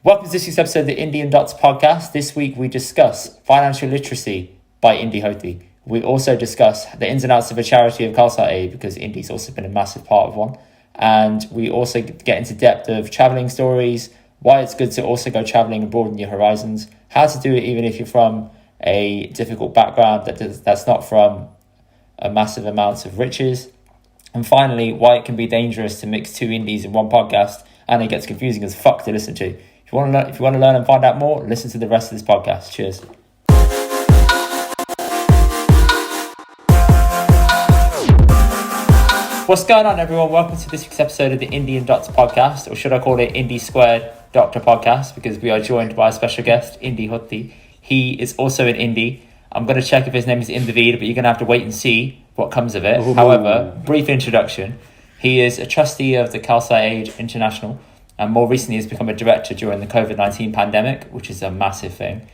Welcome to this week's episode of the Indy and Dots podcast. This week we discuss financial literacy by Indy Hothi. We also discuss the ins and outs of a charity of Khalsa Aid, because Indy's also been a massive part of one. And we also get into depth of travelling stories, why it's good to also go travelling and broaden your horizons, how to do it even if you're from a difficult background that's not from a massive amount of riches. And finally, why it can be dangerous to mix two Indies in one podcast and it gets confusing as fuck to listen to. If you want to learn and find out more, listen to the rest of this podcast. Cheers. What's going on, everyone? Welcome to this week's episode of the Indy and Dots podcast, or should I call it Indy Squared Doctor podcast, because we are joined by a special guest, Indy Hothi. He is also an Indy. I'm going to check if his name is Indy, but you're going to have to wait and see what comes of it. Ooh. However, brief introduction. He is a trustee of the Khalsa Aid International, and more recently has become a director during the COVID-19 pandemic, which is a massive thing.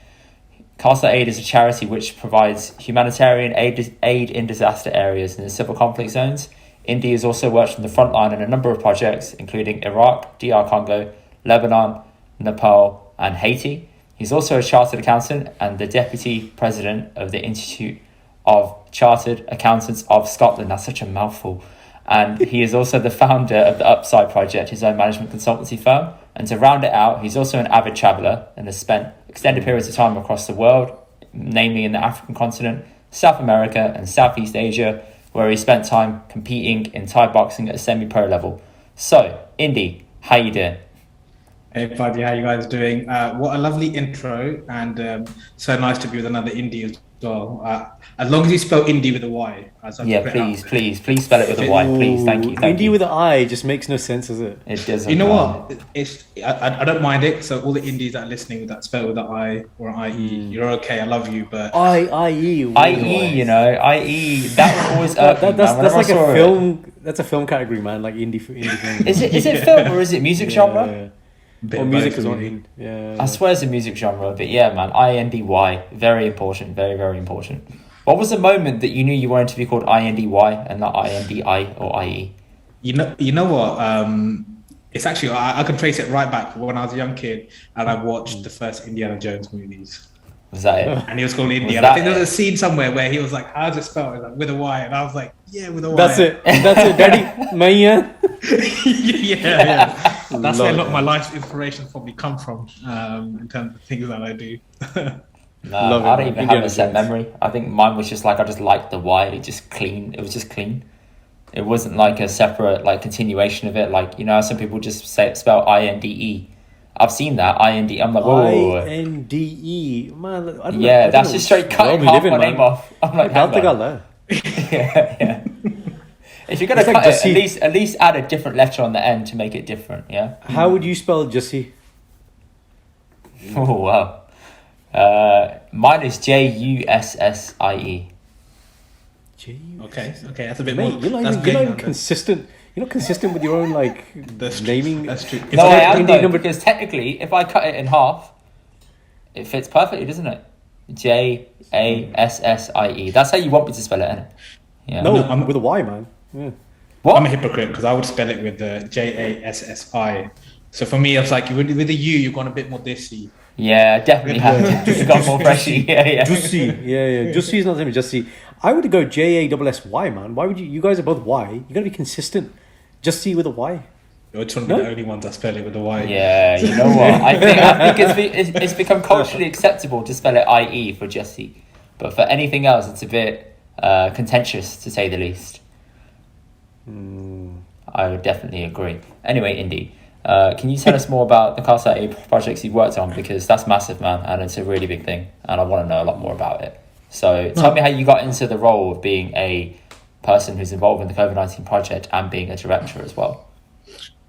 Khalsa Aid is a charity which provides humanitarian aid in disaster areas and in civil conflict zones. Indy has also worked on the front line on a number of projects, including Iraq, DR Congo, Lebanon, Nepal, and Haiti. He's also a chartered accountant and the deputy president of the Institute of Chartered Accountants of Scotland. That's such a mouthful. And he is also the founder of the Upside Project, his own management consultancy firm. And to round it out, he's also an avid traveller and has spent extended periods of time across the world, namely in the African continent, South America and Southeast Asia, where he spent time competing in Thai boxing at a semi-pro level. So, Indy, how you doing? Hey, buddy, how you guys doing? What a lovely intro, and so nice to be with another Indy as well. As long as you spell Indy with a Y. Yeah, please spell it with a Y, please. Thank you. Indy with an I just makes no sense, does it? It doesn't. You know what? I don't mind it. So all the Indies that are listening that spell with an I or an IE, you're okay. I love you, but IE, you know, IE. That would always that's like a film. That's a film category, man. Like indie film. Is it film or is it music genre? Yeah. Or music as well. Yeah. I swear it's a music genre, but yeah, man, INDY, very important, very, very important. What was the moment that you knew you wanted to be called INDY and not INDI or IE? You know what? It's actually, I can trace it right back when I was a young kid and I watched the first Indiana Jones movies. Was that it? And he was called Indy. And I think there was a scene somewhere where he was like, how's it spelled? Like, with a Y. And I was like, yeah, with a Y. That's it, Daddy. Maya. yeah. That's where a lot of my life inspiration probably come from, in terms of things that I do. No, I don't even have a set memory. I think mine was just like, I just liked the Y. It was just clean. It wasn't like a separate like continuation of it. Like, you know, some people just spell INDE. I've seen that IND. I'm like, whoa. INDE, man. Yeah, that's just straight cutting half my name off. I'm like, I think I'll learn. yeah. If you're gonna cut like it, at least add a different letter on the end to make it different. Yeah. How would you spell Jussie? Oh wow. Mine is Jussie. Okay, that's a bit more. You're not even consistent. You're not consistent with your own naming. That's true. No, I am though, because technically, if I cut it in half, it fits perfectly, doesn't it? Jussie. That's how you want me to spell it, isn't it? Yeah. No, I'm with a Y, man. Yeah. What? I'm a hypocrite because I would spell it with the JASSI. So for me, it's like with the U, you've gone a bit more dissy. Yeah, definitely have. You've got more freshy. Yeah. Juicy. Yeah. Juicy is not the same as Jussie. I would go JASSY, man. Why would you? You guys are both Y. You gotta be consistent. Jussie with a Y. You're trying to be the only ones that spell it with a Y. Yeah, you know what? I think it's become culturally acceptable to spell it IE for Jussie, but for anything else, it's a bit contentious to say the least. I would definitely agree. Anyway, Indy, can you tell us more about the Khalsa Aid projects you've worked on? Because that's massive, man, and it's a really big thing, and I want to know a lot more about it. So tell me how you got into the role of being a person who's involved in the COVID-19 project and being a director as well.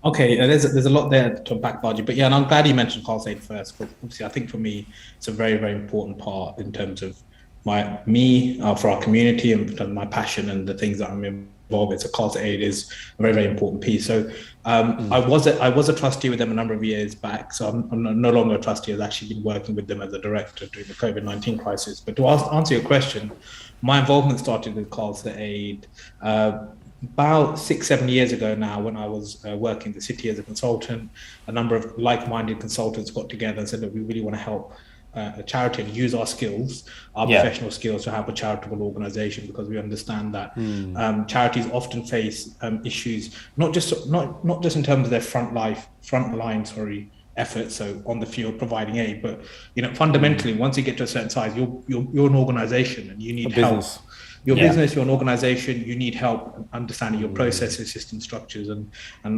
Okay, there's a lot there to unpack, Baji, but yeah, and I'm glad you mentioned Khalsa Aid first, because obviously I think for me, it's a very, very important part in terms of for our community and my passion and the things that I'm involved with. So Khalsa Aid is a very, very important piece. So I was a trustee with them a number of years back. So I'm no longer a trustee. I've actually been working with them as a director during the COVID-19 crisis. But to answer your question, my involvement started with Khalsa Aid about 6, 7 years ago now, when I was working in the city as a consultant, a number of like-minded consultants got together and said that we really want to help a charity and use our skills, our Yeah. professional skills, to help a charitable organization, because we understand that Hmm. charities often face issues, not just in terms of their front line efforts, so on the field providing aid, but fundamentally, once you get to a certain size, you're an organization and you A need help. business. Your Yeah. business, you're an organization, you need help understanding your processes, system structures, and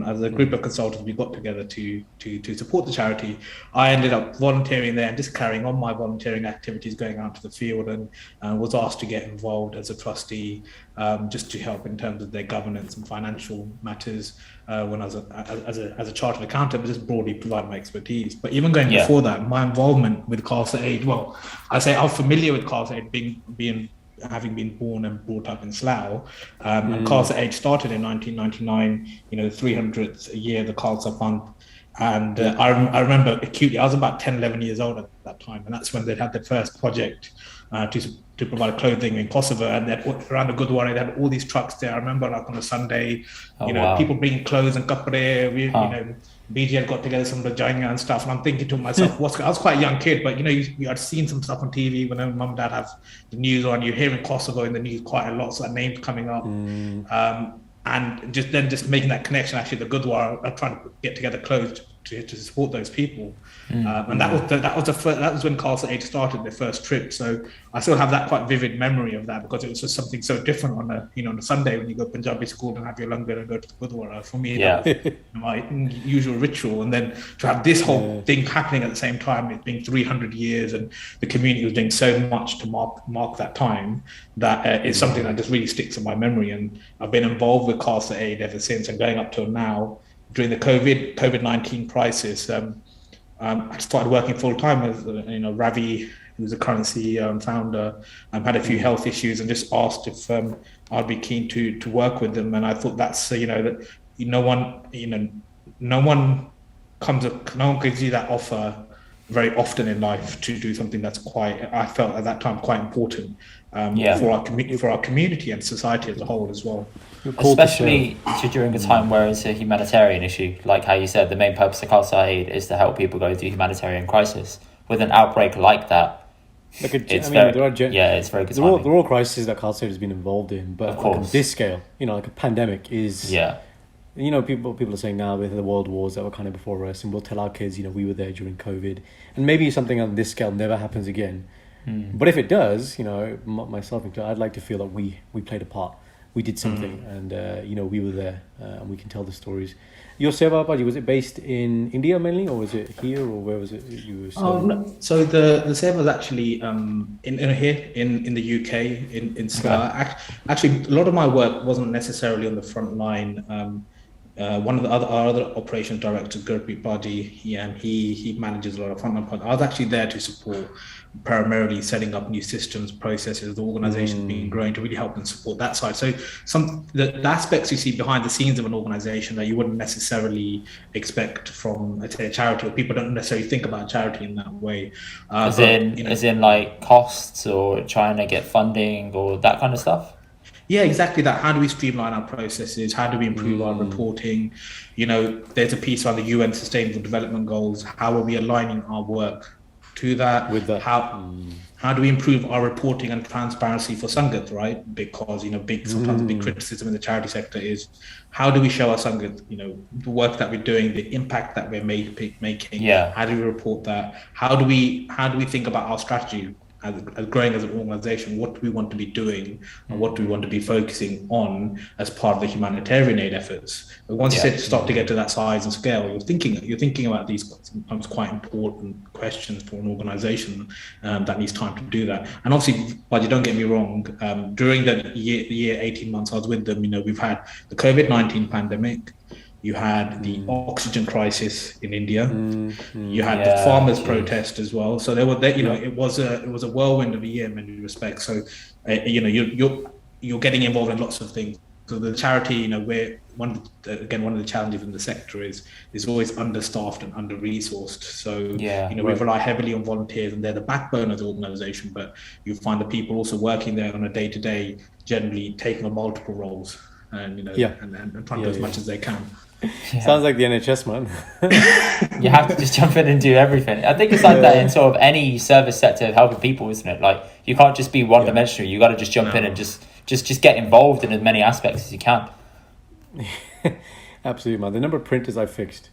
as a group of consultants, we got together to support the charity. I ended up volunteering there and just carrying on my volunteering activities, going out to the field, and was asked to get involved as a trustee, just to help in terms of their governance and financial matters, when I was as a chartered accountant, but just broadly provide my expertise. But even going Yeah. before that, my involvement with Khalsa Aid, well, I say I'm familiar with Khalsa Aid, being having been born and brought up in Slough. And Khalsa Aid started in 1999, 300th year, the Khalsa Fund. And I remember acutely, I was about 10, 11 years old at that time. And that's when they had their first project to provide clothing in Kosovo. And they put around the Gurdwara, they had all these trucks there. I remember, like, on a Sunday, Wow. people bringing clothes and kapre, Huh. BG got together some of the Janga and stuff, and I'm thinking to myself, I was quite a young kid, but you had seen some stuff on TV when mum and dad have the news on. You're hearing Kosovo in the news quite a lot, so that name's coming up, and just making that connection. Actually, the Gurdwara are trying to get together clothes to support those people, and that was when Khalsa Aid started their first trip. So I still have that quite vivid memory of that, because it was just something so different on a Sunday when you go to Punjabi school and have your langar and go to the Gurdwara. For me, Yeah. that was my usual ritual, and then to have this whole thing happening at the same time, it being 300 years, and the community was doing so much to mark that time, that is something that just really sticks in my memory. And I've been involved with Khalsa Aid ever since, and going up till now. During the COVID-19 crisis, I started working full time as Ravi, who's the current CEO and founder, had a few health issues, and just asked if I'd be keen to work with them. And I thought that's that no one gives you that offer very often in life, to do something that's I felt at that time, quite important, Yeah. for our community and society as a whole as well. You're called to serve. Especially during a time where it's a humanitarian issue, like how you said, the main purpose of Khalsa Aid is to help people go through humanitarian crisis. With an outbreak like that, Like it's there are it's very good there are timing. all crises that Khalsa Aid has been involved in, but Of like on course. this scale, like a pandemic is. Yeah, People are saying now with the world wars that were kind of before us, and we'll tell our kids, we were there during COVID, and maybe something on this scale never happens again. But if it does, myself included, I'd like to feel that we played a part, we did something, and we were there, and we can tell the stories. Your Seva Baji, was it based in India mainly, or was it here, or where was it you were serving? No. So the server was actually here in the UK, in Slough. Actually, a lot of my work wasn't necessarily on the front line. One of our other operations directors, Gurpreet Badi, he manages a lot of frontline projects. I was actually there to support, primarily setting up new systems, processes, the organization being growing, to really help and support that side. So the aspects you see behind the scenes of an organization that you wouldn't necessarily expect from, let's say, a charity, or people don't necessarily think about charity in that way. as in like costs or trying to get funding or that kind of stuff. Yeah, exactly that. How do we streamline our processes? How do we improve our reporting? There's a piece on the UN Sustainable Development Goals. How are we aligning our work to that? With that. How do we improve our reporting and transparency for Sangat, right? Because sometimes the big criticism in the charity sector is, how do we show our Sangat, the work that we're doing, the impact that we're making? Yeah. How do we report that? How do we think about our strategy? As growing as an organization, what do we want to be doing, and what do we want to be focusing on as part of the humanitarian aid efforts? But once you start to get to that size and scale, you're thinking about these sometimes quite important questions for an organization that needs time to do that. And obviously, but you don't get me wrong, during the year 18 months I was with them, we've had the COVID-19 pandemic. You had the oxygen crisis in India. You had the farmers' protest as well. So it was a whirlwind of a year in many respects. So you're getting involved in lots of things. So the charity, where one of the challenges in the sector is always understaffed and under resourced. So we rely heavily on volunteers, and they're the backbone of the organization. But you find the people also working there on a day to day, generally taking on multiple roles. and Yeah. and trying to do as much as they can. Sounds like the NHS, man. You have to just jump in and do everything. I think it's like that in sort of any service sector of helping people, isn't it? Like you can't just be one dimensional. You got to just jump in and just get involved in as many aspects as you can. Absolutely, man. The number of printers I fixed.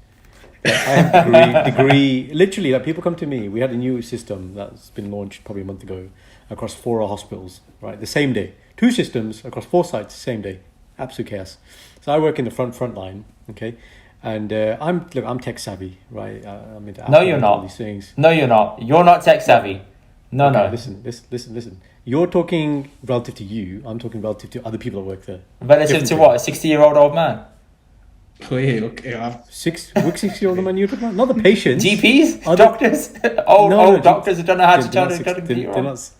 I have degree. Literally, like people come to me. We had a new system that's been launched probably a month ago across 4 hospitals. Right, the same day. 2 systems across 4 sites, same day. Absolute chaos. So I work in the front line. Okay, and I'm tech savvy, right? I'm into No, you're all not. these things. No, you're not. You're not tech savvy. No, Okay, no. Listen. You're talking relative to you. I'm talking relative to other people that work there. Relative to what? A 60-year-old old man? Okay. 60-year-old man you're talking about? Not the patients. GPs? Other- Doctors? Old doctors who don't know how to turn They're a not computer they're on? not-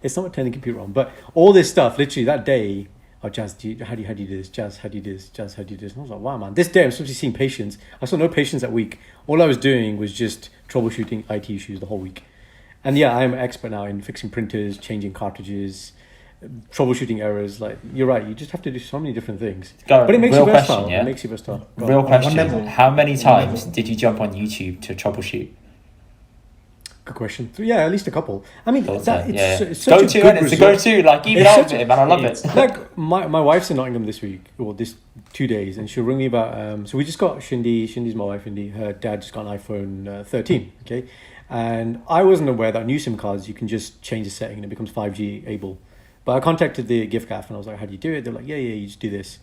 It's not turning the computer on, but all this stuff, literally that day, Jazz, how do you do this? Jazz, how do you do this? Jazz, how do you do this? And I was like, wow, man. This day I'm supposed to be seeing patients. I saw no patients that week. All I was doing was just troubleshooting IT issues the whole week. And yeah, I am an expert now in fixing printers, changing cartridges, troubleshooting errors. Like, you're right. You just have to do so many different things. But it makes you Real versatile. question, yeah? It makes you versatile. Go Real on. question. level. How many times did you jump on YouTube to troubleshoot? Good question. So, yeah, at least a couple. I mean, Thought so, it's such a Go-to, good and it's the result. go-to. Like, keep it It's up such with a- it, man. I love it. Like my wife's in Nottingham this week, or this 2 days, and she'll ring me about. So we just got Shindy's my wife, Indy. Her dad just got an iPhone 13. Okay, and I wasn't aware that new SIM cards you can just change the setting and it becomes 5G able. But I contacted the gift gaff and I was like, "How do you do it?" They're like, "Yeah, you just do this."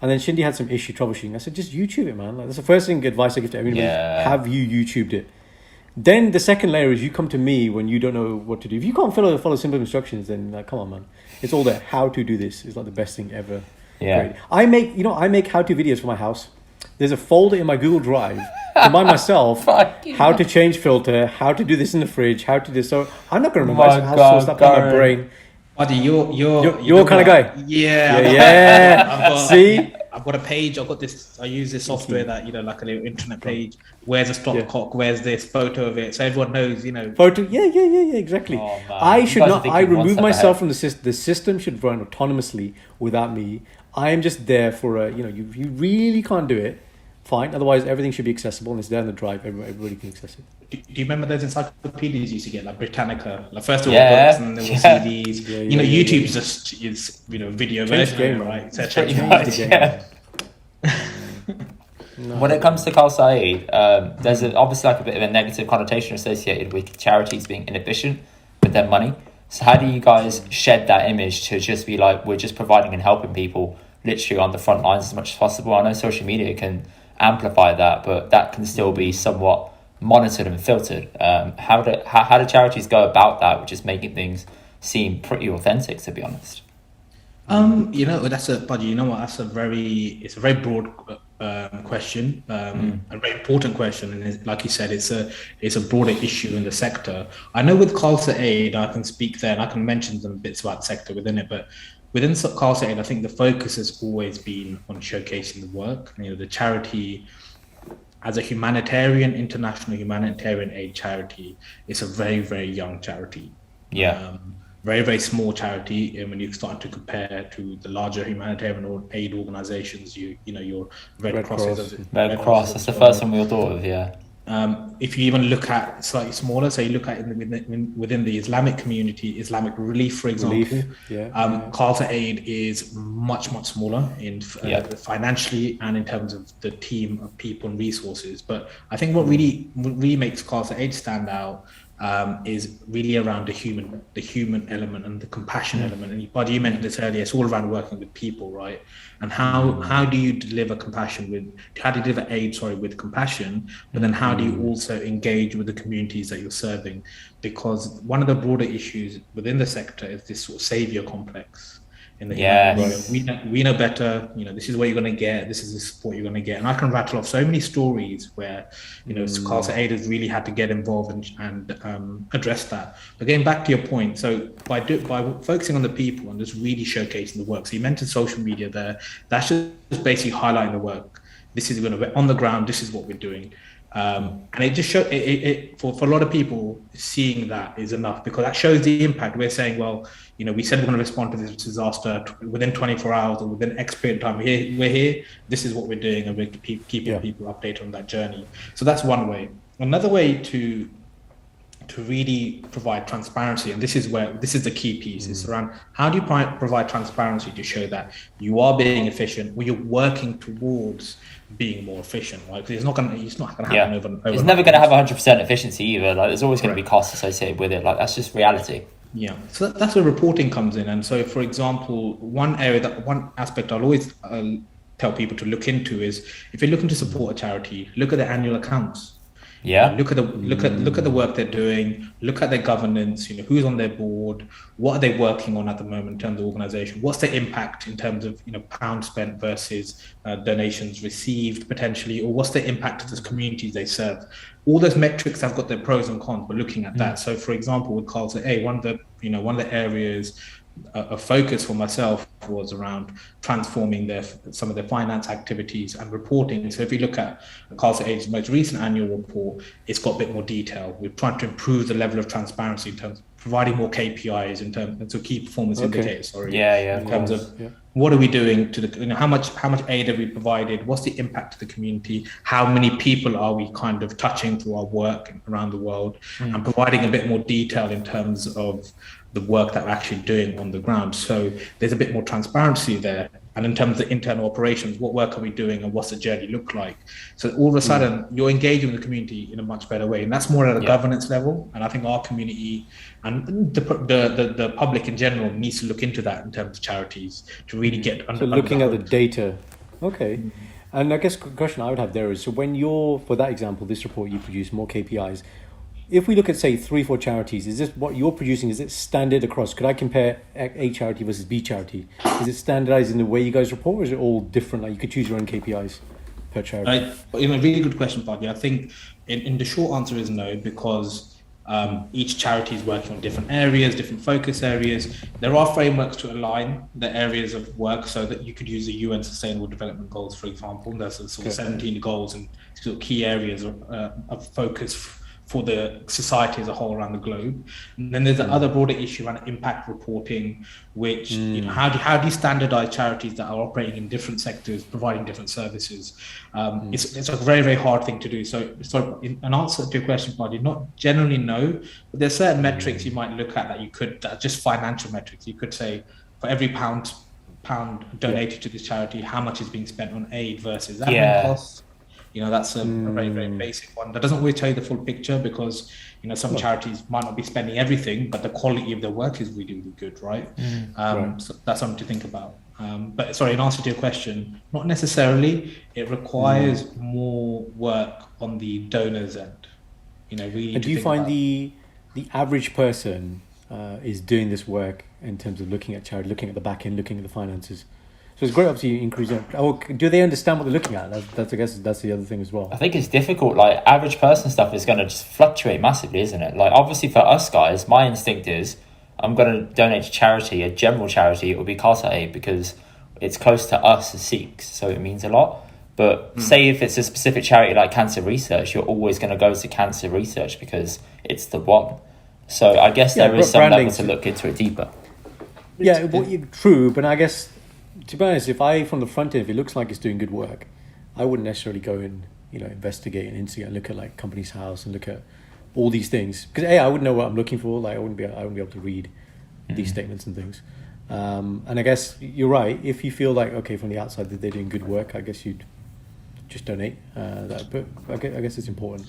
And then Shindy had some issue troubleshooting. I said, "Just YouTube it, man. Like, that's the first thing advice I give to everybody. Yeah. Have you YouTubed it?" Then the second layer is you come to me when you don't know what to do. If you can't follow simple instructions, then like, come on, man. It's all there. How to do this is like the best thing ever. Yeah. Great. I make how-to videos for my house. There's a folder in my Google Drive to remind myself Fucking how hell. to change filter, how to do this in the fridge, how to do this. So I'm not going to My remember. I have to God, source that in my Karen. brain. Buddy, You're you kind of know guy. what? Yeah. Yeah. See? I've got a page. I've got this. I use this software that like a little internet page. Where's a stopcock? Where's this photo of it? So everyone knows. Photo. Yeah. Exactly. Oh, man. I You should guys are not. I thinking one remove step myself ahead. from the system. The system should run autonomously without me. I am just there for a. You really can't do it. Fine. Otherwise, everything should be accessible and it's there in the drive. Everybody can access it. Do you remember those encyclopedias you used to get, like Britannica? Like first of all, Yeah. books and then there were CDs. Yeah, YouTube's just is video Changed version, the game, of it, man. right? So Pretty change much, the game. yeah. When it comes to Khalsa Aid, there's obviously like a bit of a negative connotation associated with charities being inefficient with their money. So how do you guys shed that image to just be like, we're just providing and helping people literally on the front lines as much as possible? I know social media can amplify that, but that can still be somewhat monitored and filtered. How do charities go about that, which is making things seem pretty authentic, to be honest? That's it's a very broad question, a very important question, and like you said, it's a broader issue in the sector. I know with Khalsa Aid, I can speak there and I can mention some bits about the sector within it, but within Khalsa Aid, I think the focus has always been on showcasing the work. The charity, as a international humanitarian aid charity, it's a very, very young charity. Yeah. Very, very small charity. And when you start to compare to the larger humanitarian aid organizations, your Red Cross. Red Cross, that's the first one we all thought of, yeah. If you even look at slightly smaller, so you look at within the Islamic community, Islamic Relief, for example, Khalsa Aid is much, much smaller in financially and in terms of the team of people and resources. But I think what really makes Khalsa Aid stand out is really around the human element and the compassion element. And Buddy, you mentioned this earlier, it's all around working with people, right? And how do you deliver aid with compassion, but then how do you also engage with the communities that you're serving? Because one of the broader issues within the sector is this sort of savior complex. We know better, this is what you're going to get, this is the support you're going to get. And I can rattle off so many stories where Khalsa Aid has really had to get involved and address that. But getting back to your point, so by focusing on the people and just really showcasing the work, so you mentioned social media there, that's just basically highlighting the work. This is going to be on the ground, this is what we're doing. And it just shows for a lot of people, seeing that is enough, because that shows the impact. We're saying, well, we said we're going to respond to this disaster within 24 hours or within X period of time. We're here. This is what we're doing, and we're keeping people updated on that journey. So that's one way. Another way to really provide transparency, and this is the key piece, is around how do you provide transparency to show that you are being efficient, or you're working towards being more efficient, right? Because it's not going to happen over. It's never going to have 100% efficiency either. Like, there's always going to be costs associated with it. Like, that's just reality. Yeah, so that's where reporting comes in. And so, for example, one aspect I'll always tell people to look into is, if you're looking to support a charity, look at their annual accounts. Yeah. Look at the work they're doing. Look at their governance. Who's on their board. What are they working on at the moment in terms of organisation? What's the impact in terms of pounds spent versus donations received potentially, or what's the impact to the communities they serve? All those metrics have got their pros and cons. But looking at that, so for example, with Khalsa Aid, one of the areas a focus for myself was around transforming some of their finance activities and reporting. So if you look at Khalsa Aid's most recent annual report, it's got a bit more detail. We're trying to improve the level of transparency in terms of providing more KPIs in terms of key performance indicators. In terms of what are we doing to the, how much aid have we provided? What's the impact to the community? How many people are we kind of touching through our work around the world? And providing a bit more detail in terms of the work that we're actually doing on the ground. So there's a bit more transparency there. And in terms of internal operations, what work are we doing and what's the journey look like? So all of a sudden, you're engaging with the community in a much better way. And that's more at a governance level. And I think our community and the public in general needs to look into that in terms of charities to really get under. So looking at the data. Okay. And I guess the question I would have there is, so when for that example, this report, you produce more KPIs. If we look at, say, 3-4 charities, is this what you're producing? Is it standard across? Could I compare A charity versus B charity? Is it standardized in the way you guys report, or is it all different? Like, you could choose your own KPIs per charity. Really good question, Paddy. I think in the short answer is no, because each charity is working on different areas, different focus areas. There are frameworks to align the areas of work, so that you could use the UN Sustainable Development Goals, for example. There's sort of 17 goals and sort of key areas of focus for the society as a whole around the globe. And then there's the other broader issue around impact reporting, which how do you standardize charities that are operating in different sectors, providing different services? It's a very, very hard thing to do. So in an answer to your question, Paddy, not generally no, but there's certain metrics you might look at that are just financial metrics. You could say, for every pound donated to this charity, how much is being spent on aid versus admin costs? That's a very, very basic one. That doesn't always tell you the full picture, because, some charities might not be spending everything, but the quality of their work is really, really good, right? So that's something to think about. But sorry, in answer to your question, not necessarily. It requires more work on the donors end. Really. And do you find the average person is doing this work in terms of looking at charity, looking at the back end, looking at the finances? So it's great, obviously, increasing. Do they understand what they're looking at? I guess that's the other thing as well. I think it's difficult. Like, average person stuff is going to just fluctuate massively, isn't it? Like, obviously for us guys, my instinct is I'm going to donate to charity, a general charity. It will be Khalsa Aid, because it's close to us as Sikhs, so it means a lot. But say if it's a specific charity like cancer research, you're always going to go to cancer research because it's the one. So I guess there is some level to look into it deeper. Yeah, true, but I guess, to be honest, from the front end, if it looks like it's doing good work, I wouldn't necessarily go and investigate and look at like Companies House and look at all these things, because I wouldn't know what I'm looking for. Like I wouldn't be able to read these statements and things. And I guess you're right. If you feel like, okay, from the outside that they're doing good work, I guess you'd just donate that. But I guess it's important.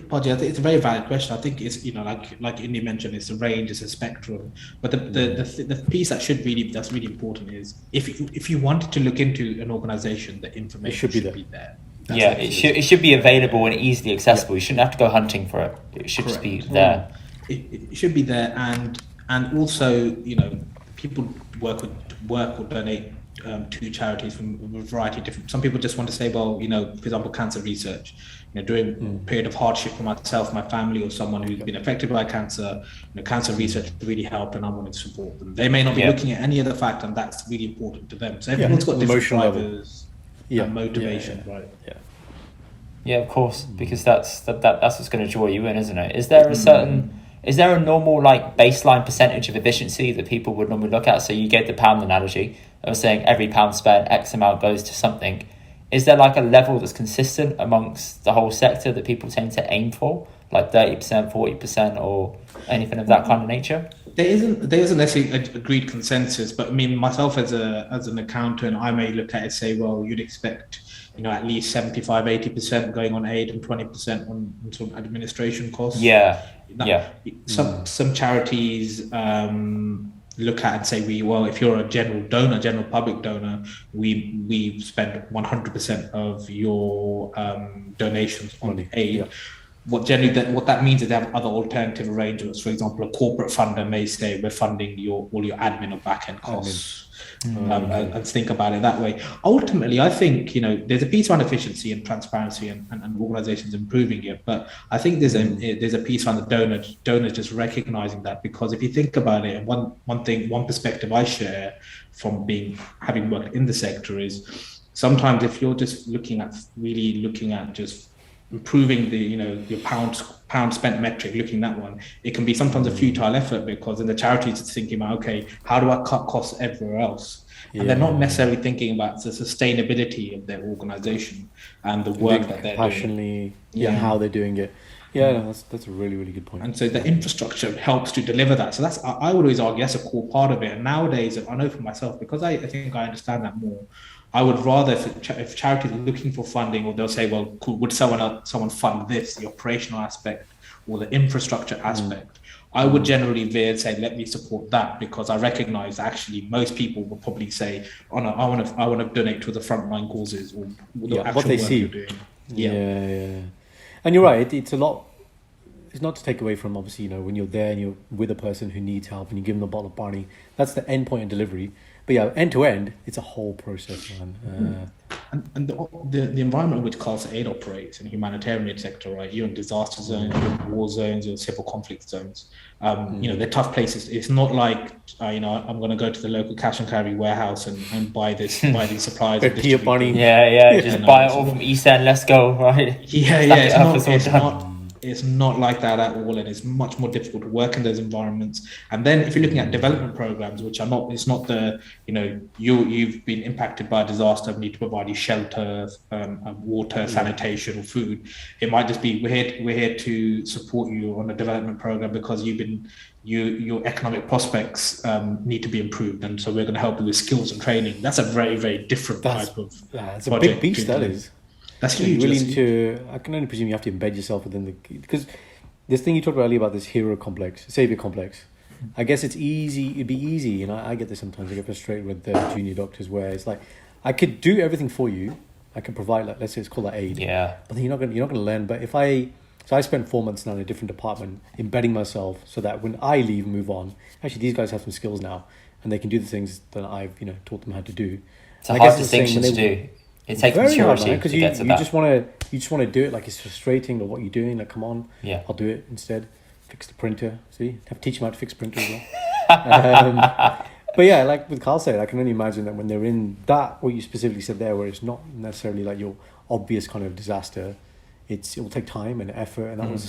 Paddy, I think it's a very valid question. I think it's like Indy mentioned, it's a range, it's a spectrum. But the piece that's really important is if you wanted to look into an organisation, the information should be there. It should be available and easily accessible. You shouldn't have to go hunting for it. It should just be there. It should be there, and also people work or donate to charities from a variety of different. Some people just want to say, well, for example, cancer research. During a period of hardship for myself, my family, or someone who's been affected by cancer, cancer research really helped, and I want to support them. They may not be looking at any other fact, and that's really important to them. So everyone's got different drivers and motivation, right? Yeah. Yeah, of course, because that's what's going to draw you in, isn't it? Is there a normal like baseline percentage of efficiency that people would normally look at? So you gave the pound analogy of saying every pound spent, X amount goes to something. Is there like a level that's consistent amongst the whole sector that people tend to aim for, like 30%, 40%, or anything of that kind of nature? There isn't necessarily an agreed consensus, but I mean, myself as an accountant, I may look at it and say, well, you'd expect, at least 75, 80% going on aid and 20% on sort of administration costs. Yeah. Some charities look at and say, if you're a general public donor, we spend 100% of your donations on aid. Yeah. What that means is they have other alternative arrangements. For example, a corporate funder may say, we're funding all your admin or back-end costs. And think about it that way. Ultimately, I think there's a piece around efficiency and transparency and organizations improving it, but I think there's a piece around the donors just recognizing that, because if you think about it, and one perspective I share from having worked in the sector is sometimes if you're just looking at just improving your pound spent metric, looking at that one, it can be sometimes a futile effort, because then the charities are thinking about, okay, how do I cut costs everywhere else? And they're not necessarily thinking about the sustainability of their organization and the work that they're doing. How they're doing it. That's a really, really good point. And so the infrastructure helps to deliver that. So I would always argue that's a core part of it. And nowadays, I know for myself, because I think I understand that more, I would rather, if charities are looking for funding, or they'll say, well, cool, would someone fund this, the operational aspect or the infrastructure aspect? I would generally veer and say, let me support that, because I recognize actually most people will probably say, oh no, I want to donate to the frontline causes or the actual what they work see. you're doing. Yeah. And you're right. It's a lot. It's not to take away from, obviously, when you're there and you're with a person who needs help and you give them a bottle of Barney, that's the end point of delivery. But end to end, it's a whole process, man. And the environment in which Khalsa Aid operates in the humanitarian sector, right? You're in disaster zones, you're in war zones, you're in civil conflict zones. They're tough places. It's not like I'm going to go to the local cash and carry warehouse and buy these supplies. Buy just buy it all from East End. Let's go, right? It's not like that at all, and it's much more difficult to work in those environments. And then if you're looking at development programs, which it's not you've been impacted by a disaster, we need to provide you shelter, water, sanitation, or food. It might just be we're here to support you on a development program because your economic prospects need to be improved, and so we're going to help you with skills and training. That's a very, very different type of it's a big beast, that is. That's huge. I can only presume you have to embed yourself within because this thing you talked about earlier about this hero complex, savior complex. I guess it'd be easy, and I get this sometimes. I get frustrated with the junior doctors where it's like, I could do everything for you. I can provide, like, let's say it's called that aid. Yeah. But then you're not gonna learn. But I spent 4 months now in a different department, embedding myself so that when I leave and move on, actually these guys have some skills now, and they can do the things that I've taught them how to do. It's a hard distinction to do. It takes maturity because you just want to do it. Like, it's frustrating of what you're doing. Like, come on, I'll do it instead. Fix the printer. See, have to teach them how to fix printers as well. But yeah, like with Khalsa Aid, I can only imagine that when they're in that, what you specifically said there, where it's not necessarily like your obvious kind of disaster, it will take time and effort, and that was a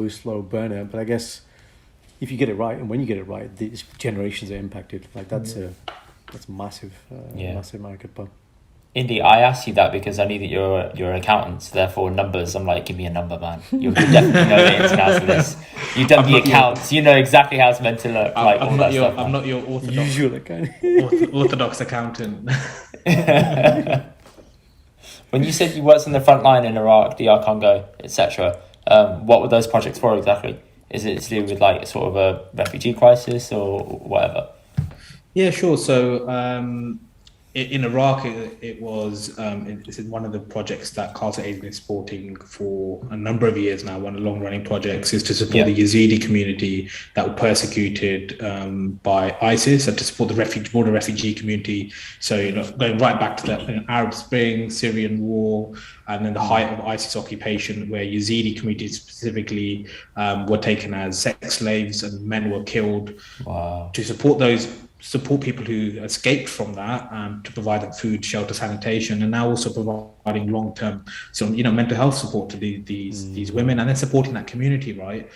slow burner. But I guess if you get it right, and when you get it right, these generations are impacted. Like, that's massive, massive market. But Indy, I asked you that because I knew that you're an accountant, so therefore numbers, I'm like, give me a number, man. You definitely know the ins and outs of this. You've done the accounts, you know exactly how it's meant to look. I'm not your orthodox accountant. When you said you worked on the front line in Iraq, DR Congo, etc., what were those projects for exactly? Is it to do with like sort of a refugee crisis or whatever? Yeah, sure. So in Iraq, it's one of the projects that Khalsa Aid has been supporting for a number of years now. One of the long-running projects is to support the Yazidi community that were persecuted by ISIS, and to support the border refugee community. So, going right back to the Arab Spring, Syrian war, and then the height of ISIS occupation, where Yazidi communities specifically were taken as sex slaves and men were killed. Wow. To support those support people who escaped from that, to provide them food, shelter, sanitation, and now also providing long-term, mental health support to these women, and then supporting that community, right?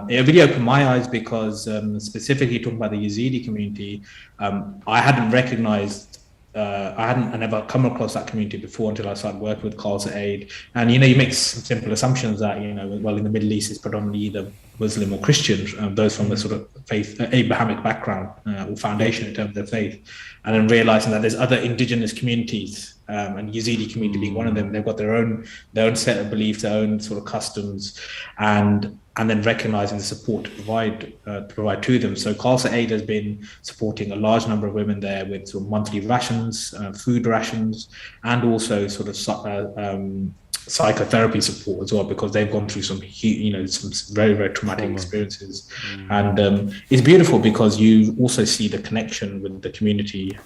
It really opened my eyes because specifically talking about the Yazidi community, I hadn't recognized. I never come across that community before until I started working with Khalsa Aid. And, you make some simple assumptions that, well, in the Middle East, it's predominantly either Muslim or Christian, those from the sort of faith, Abrahamic background or foundation in terms of their faith. And then realizing that there's other indigenous communities, and Yazidi community being one of them. They've got their own set of beliefs, their own sort of customs, and then recognizing the support to provide to them. So Khalsa Aid has been supporting a large number of women there with sort of monthly rations, food rations, and also sort of psychotherapy support as well, because they've gone through some very, very traumatic experiences. And it's beautiful because you also see the connection with the community.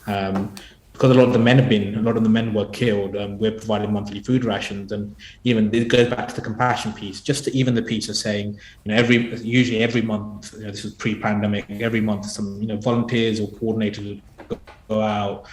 Because a lot of the men were killed. We're providing monthly food rations, and even it goes back to the compassion piece, just to even the piece of saying, usually every month, this was pre-pandemic, every month some volunteers or coordinators would go out.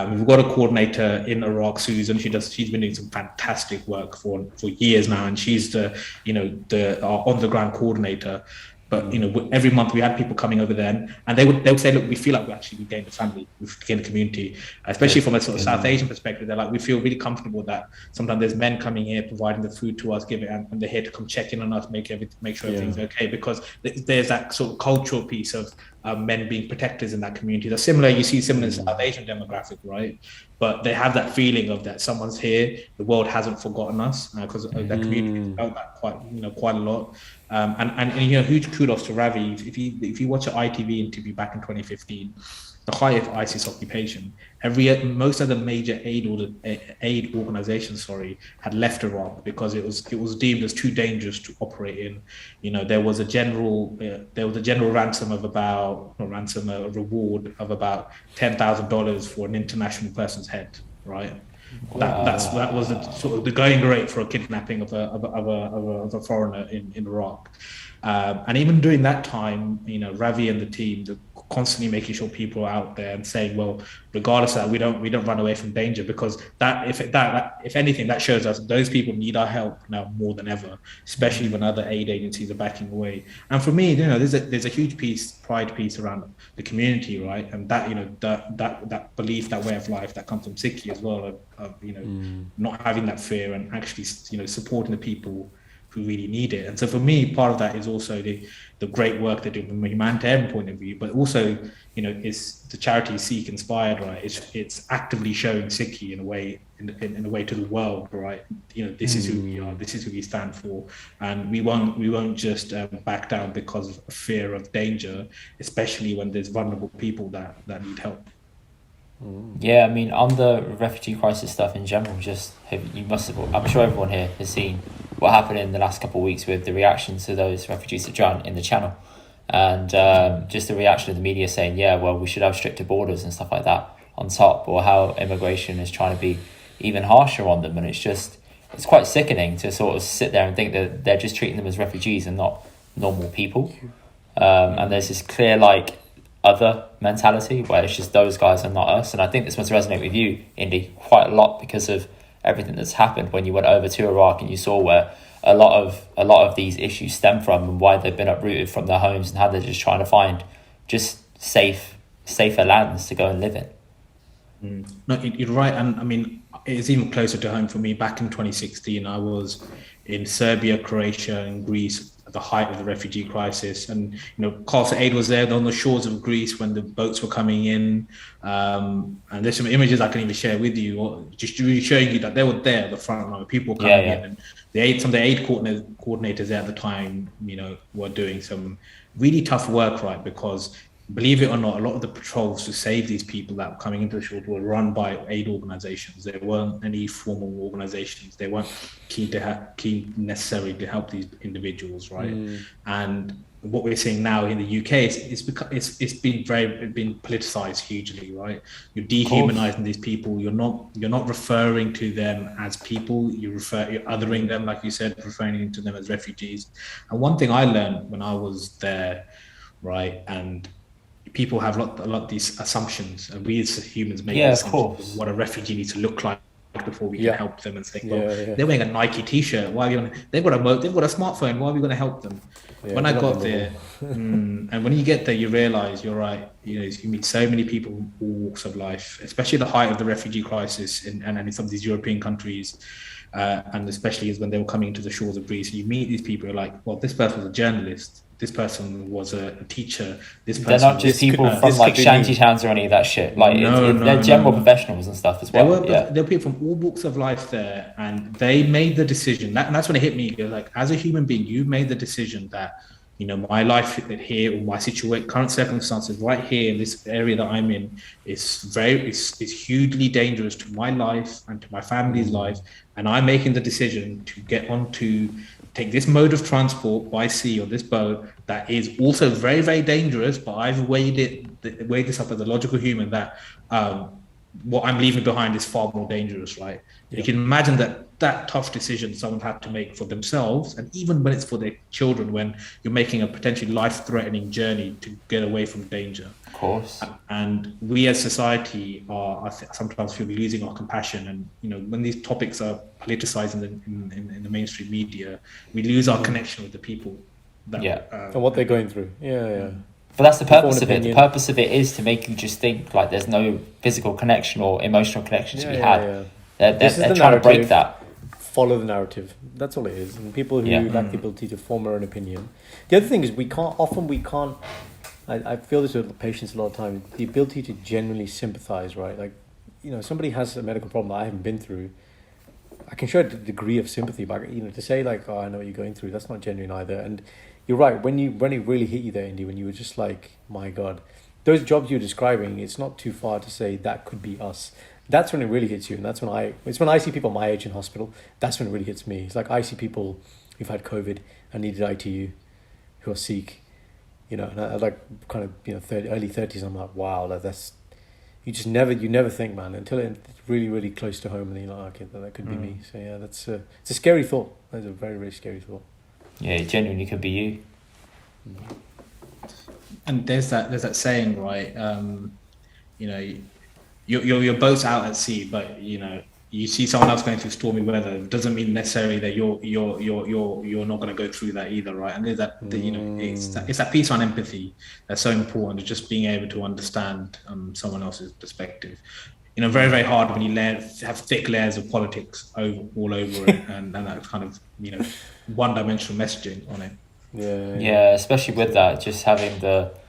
We've got a coordinator in Iraq, Susan. She's been doing some fantastic work for years now, and she's our on the ground coordinator. But every month we had people coming over there, and they would say, look, we feel like we gained a family, we've gained a community, especially from a sort of South Asian perspective. They're like, we feel really comfortable that sometimes there's men coming here providing the food to us, and they're here to come check in on us, make sure everything's okay, because there's that sort of cultural piece of men being protectors in that community. That's similar. You see similar in the South Asian demographic, right? But they have that feeling of that someone's here, the world hasn't forgotten us, because that community felt that quite a lot. And huge kudos to Ravi. If you watch an ITV interview back in 2015, the height of ISIS occupation, most of the major aid organizations, had left Iraq because it was deemed as too dangerous to operate in. There was a general ransom of a reward of about $10,000 for an international person's head, right? Wow. That was the going rate for a kidnapping of a foreigner in Iraq. And even during that time, Ravi and the team, they're constantly making sure people are out there and saying, well, regardless of that, we don't run away from danger, because if anything, that shows us those people need our help now more than ever, especially when other aid agencies are backing away. And for me, there's a huge pride piece around the community, right? And that belief, that way of life that comes from Sikhi as well, of not having that fear and actually supporting the people who really need it. And so for me, part of that is also the great work they do from a humanitarian point of view, but also is the charity Sikh Inspired, right? It's actively showing Sikhi in a way to the world, right? This is who we are, this is who we stand for, and we won't just back down because of fear of danger, especially when there's vulnerable people that need help. Yeah, I mean, on the refugee crisis stuff in general, I'm sure everyone here has seen what happened in the last couple of weeks with the reactions to those refugees that drowned in the Channel, and just the reaction of the media saying, yeah, well, we should have stricter borders and stuff like that on top, or how immigration is trying to be even harsher on them. And it's quite sickening to sort of sit there and think that they're just treating them as refugees and not normal people. And there's this clear other mentality where it's just those guys and not us. And I think this must resonate with you, Indy, quite a lot because of everything that's happened when you went over to Iraq and you saw where a lot of these issues stem from, and why they've been uprooted from their homes, and how they're just trying to find just safer lands to go and live in. No, you're right. And I mean, it's even closer to home for me. Back in 2016, I was in Serbia, Croatia, and Greece at the height of the refugee crisis. And, Khalsa Aid was there on the shores of Greece when the boats were coming in. And there's some images I can even share with you, just really showing you that they were there at the front line. People were coming in, and some of the aid coordinators there at the time, were doing some really tough work, right? Because believe it or not, a lot of the patrols to save these people that were coming into the shore were run by aid organizations. There weren't any formal organizations. They weren't keen necessarily to help these individuals, right? And what we're seeing now in the UK it's been politicized hugely, right? You're dehumanizing these people. You're not referring to them as people. You're othering them, like you said, referring to them as refugees. And one thing I learned when I was there, right, and people have a lot of these assumptions, and we as humans make Yeah, of assumptions course. of what a refugee needs to look like before we can Yeah. help them, and say, Yeah, well, yeah. they're wearing a Nike t-shirt. Why are you? They've got a smartphone. Why are we going to help them? Yeah, When they're I not got memorable. there, and when you get there, you realize you're right. You know, you meet so many people from all walks of life, especially at the height of the refugee crisis, and in some of these European countries. And especially as when they were coming to the shores of Greece, you meet these people. You're like, well, this person was a journalist. This person was a teacher. This They're person not just was people from this like could be shanty me. towns or any of that shit. Like no, they're no, no, general no. professionals and stuff as There well. were Yeah. there were people from all walks of life there, and they made the decision. And that's when it hit me. You're like, as a human being, you made the decision that, you know, my life here, or my situation, current circumstances right here in this area that I'm in is hugely dangerous to my life and to my family's life. And I'm making the decision to get on to take this mode of transport by sea or this boat that is also very, very dangerous. But I've weighed this up as a logical human that what I'm leaving behind is far more dangerous, right? You can imagine that tough decision someone had to make for themselves, and even when it's for their children, when you're making a potentially life-threatening journey to get away from danger. Of course. And we as society I sometimes feel we're losing our compassion. And, you know, when these topics are politicized in the mainstream media, we lose our connection with the people. And what they're going through. Yeah. But that's the purpose of it. The opinion. purpose of it is to make you just think like there's no physical connection or emotional connection to be had. They're This is they're the trying to break narrative. that. Follow the narrative. That's all it is. And people who Yeah. lack the ability to form their own opinion. The other thing is we can't. I feel this with patients a lot of time. The ability to genuinely sympathize, right? Like, you know, somebody has a medical problem that I haven't been through. I can show a degree of sympathy, but, you know, to say like, oh, I know what you're going through, that's not genuine either. And you're right. When it really hit you there, Indy, when you were just like, my God, those jobs you're describing, it's not too far to say that could be us. That's when it really hits you. And that's when I see people my age in hospital, that's when it really hits me. It's like I see people who've had COVID and needed ITU, who are Sikh, you know, and I like kind of, you know, early 30s. I'm like, wow, that's, you never think, man, until it's really, really close to home, and you're like, okay, that could be me. So yeah, it's a scary thought. That's a very, very scary thought. Yeah, it genuinely could be you. And there's that saying, right? You know, your boat's out at sea, but, you know, you see someone else going through stormy weather. It doesn't mean necessarily that you're not going to go through that either, right? And there's you know, it's that piece on empathy that's so important. It's just being able to understand someone else's perspective. You know, very, very hard when you have thick layers of politics all over it, and that kind of, you know, one-dimensional messaging on it. Yeah, especially with that, just having that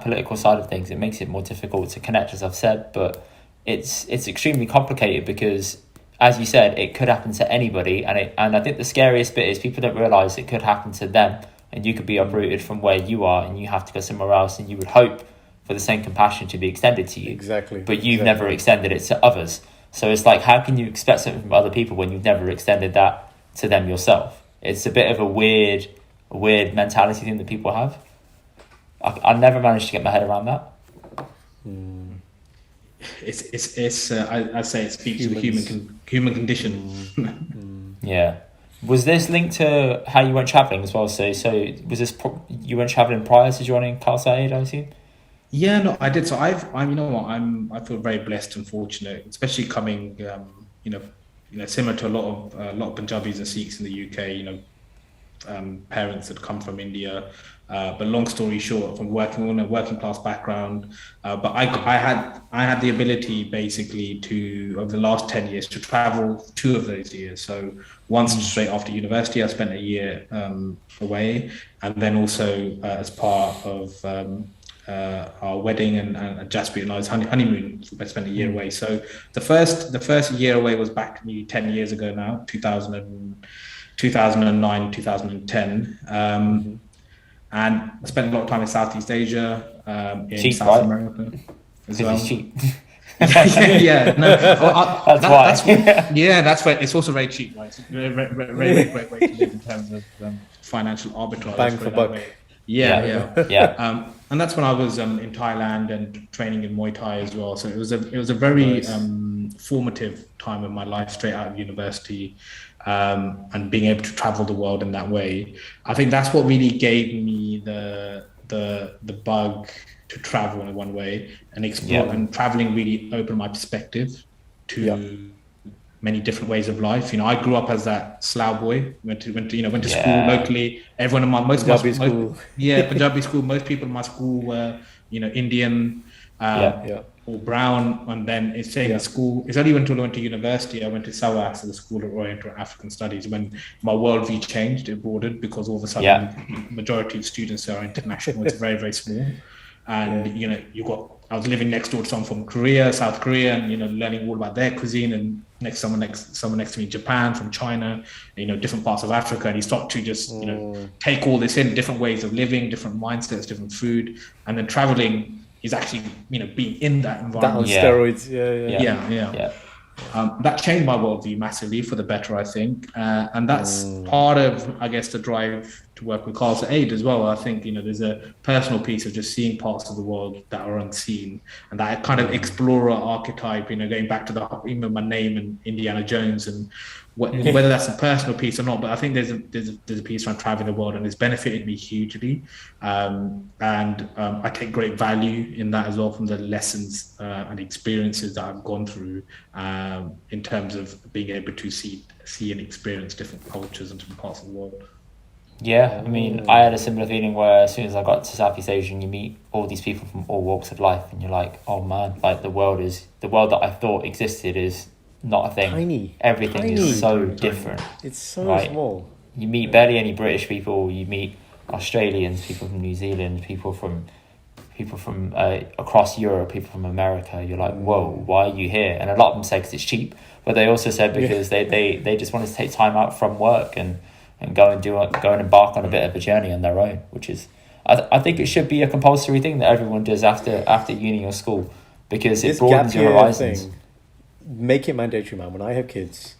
political side of things, it makes it more difficult to connect, as I've said. But it's extremely complicated because, as you said, it could happen to anybody, and I think the scariest bit is people don't realize it could happen to them, and you could be uprooted from where you are, and you have to go somewhere else, and you would hope for the same compassion to be extended to you. Exactly. But you've never extended it to others. So it's like, how can you expect something from other people when you've never extended that to them yourself? It's a bit of a weird mentality thing that people have. I never managed to get my head around that. I say it speaks to the human condition. Yeah. Was this linked to how you went traveling as well? So was this you went traveling prior to joining Khalsa Aid, I assume? Yeah, no, I did. So I'm, you know what, I feel very blessed and fortunate, especially coming, you know, similar to a lot of Punjabis and Sikhs in the UK. You know, parents that come from India. But long story short, from working on a working class background, but I had the ability basically to, over the last 10 years, to travel 2 of those years. So once straight after university, I spent a year away, and then also as part of our wedding and Jaspreet and I's honeymoon, I spent a year away. So the first year away was back 10 years ago now, 2009, 2010. And I spent a lot of time in Southeast Asia, in cheap, South right? America as well. It's cheap. Yeah, no, That's why. That's where it's also very cheap, right? It's a very great way to live in terms of financial arbitrage. Bang for buck. Yeah. And that's when I was in Thailand and training in Muay Thai as well. So it was a very formative time of my life straight out of university, and being able to travel the world in that way. I think that's what really gave me the the bug to travel in one way and explore, and traveling really opened my perspective to many different ways of life. You know, I grew up as that Slough boy, went to school locally. Everyone in my Punjabi school, most people in my school were, you know, Indian, or brown. And then it's saying in school, it's only until I went to university, I went to SOAS, the School of Oriental African Studies, when my worldview changed, it broadened, because all of a sudden the majority of students are international. It's very, very small. And, you know, I was living next door to someone from Korea, South Korea, and, you know, learning all about their cuisine, and someone next to me, Japan, from China, you know, different parts of Africa. And you start to just, you know, take all this in, different ways of living, different mindsets, different food. And then traveling is actually, you know, being in that environment. That on steroids. Yeah. That changed my worldview massively for the better, I think. And that's part of, I guess, the drive to work with Khalsa Aid as well. I think, you know, there's a personal piece of just seeing parts of the world that are unseen, and that kind of explorer archetype, you know, going back to even my name and Indiana Jones, and whether that's a personal piece or not. But I think there's a piece around traveling the world, and it's benefited me hugely. I take great value in that as well, from the lessons and experiences that I've gone through, in terms of being able to see and experience different cultures and different parts of the world. Yeah, I mean, I had a similar feeling where as soon as I got to Southeast Asia, and you meet all these people from all walks of life, and you're like, oh man, like the world that I thought existed is not a thing. Tiny. Everything is so different. It's so small. You meet barely any British people. You meet Australians, people from New Zealand, people from across Europe, people from America. You're like, whoa, why are you here? And a lot of them say because it's cheap, but they also said because they just wanted to take time out from work and go and embark on a bit of a journey on their own, which is, I think it should be a compulsory thing that everyone does after uni or school, because it broadens your horizons. Make it mandatory, man. When I have kids,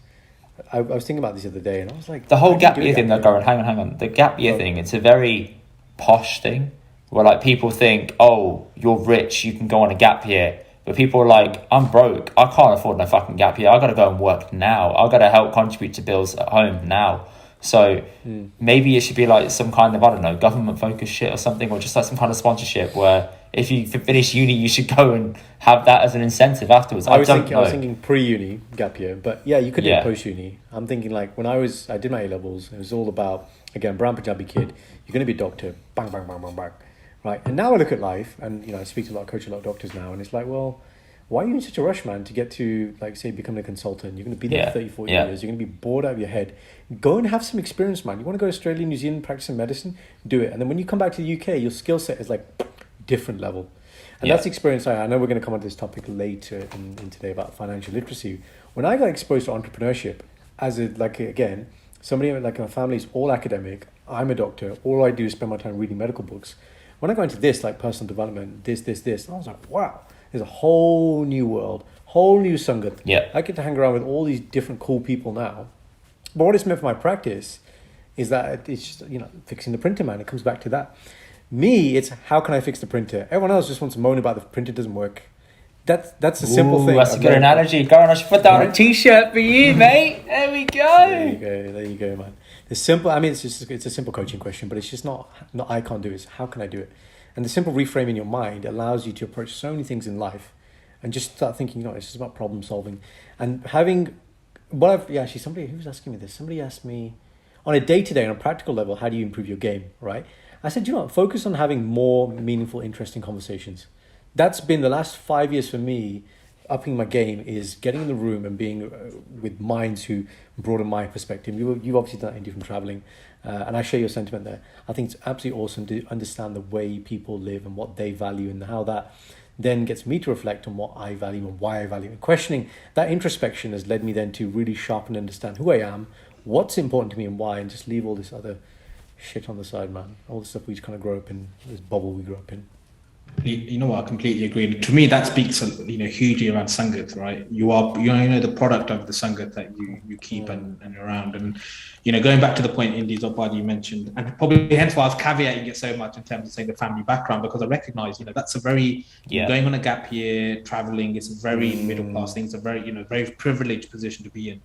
I was thinking about this the other day, and I was like, the whole gap year thing, though, hang on. The gap year thing, it's a very posh thing, where like people think, oh, you're rich, you can go on a gap year. But people are like, I'm broke, I can't afford no fucking gap year. I got to go and work now. I got to help contribute to bills at home now. So maybe it should be like some kind of, I don't know, government focused shit or something, or just like some kind of sponsorship where if you finish uni, you should go and have that as an incentive afterwards. I was thinking pre-uni gap year, but yeah, you could do it post-uni. I'm thinking like when I did my A-levels, it was all about, again, brown Punjabi kid, you're going to be a doctor, bang, bang, bang, bang, bang. Right. And now I look at life, and, you know, I speak to a lot, coach a lot of doctors now, and it's like, well, why are you in such a rush, man, to get to, like, say, becoming a consultant? You're going to be there for 30, 40 years. You're going to be bored out of your head. Go and have some experience, man. You want to go to Australia, New Zealand, practice in medicine? Do it. And then when you come back to the UK, your skill set is, like, different level. And that's the experience I know we're going to come on to this topic later in today about financial literacy. When I got exposed to entrepreneurship, somebody, like, my family's all academic. I'm a doctor. All I do is spend my time reading medical books. When I go into this, like personal development, this, I was like, wow. There's a whole new world, whole new Sangat. Yeah. I get to hang around with all these different cool people now. But what it's meant for my practice is that it's just, you know, fixing the printer, man. It comes back to that. Me, it's how can I fix the printer? Everyone else just wants to moan about the printer doesn't work. That's a simple thing. That's a good analogy. Go on, I should put down a t-shirt for you, mate. There we go. There you go, man. It's simple. I mean, it's a simple coaching question, but it's just not I can't do it. It's how can I do it? And the simple reframe in your mind allows you to approach so many things in life and just start thinking, you know, it's just about problem solving. And having, somebody who was asking me this, somebody asked me on a day-to-day, on a practical level, how do you improve your game, right? I said, you know, focus on having more meaningful, interesting conversations. That's been the last 5 years for me. Upping my game is getting in the room and being with minds who broaden my perspective. You've obviously done that, Indy, from traveling. And I share your sentiment there. I think it's absolutely awesome to understand the way people live and what they value, and how that then gets me to reflect on what I value and why I value. And questioning that introspection has led me then to really sharpen and understand who I am, what's important to me and why, and just leave all this other shit on the side, man. All the stuff we just kind of grow up in, this bubble we grew up in. You know what? I completely agree. To me, that speaks, you know, hugely around Sangat, right? You're the product of the Sangat that you keep and around. And, you know, going back to the point Indy you mentioned, and probably hence why I was caveating it so much in terms of saying the family background, because I recognize, you know, that's a very, going on a gap year, traveling, it's a very middle class thing. It's a very, you know, very privileged position to be in.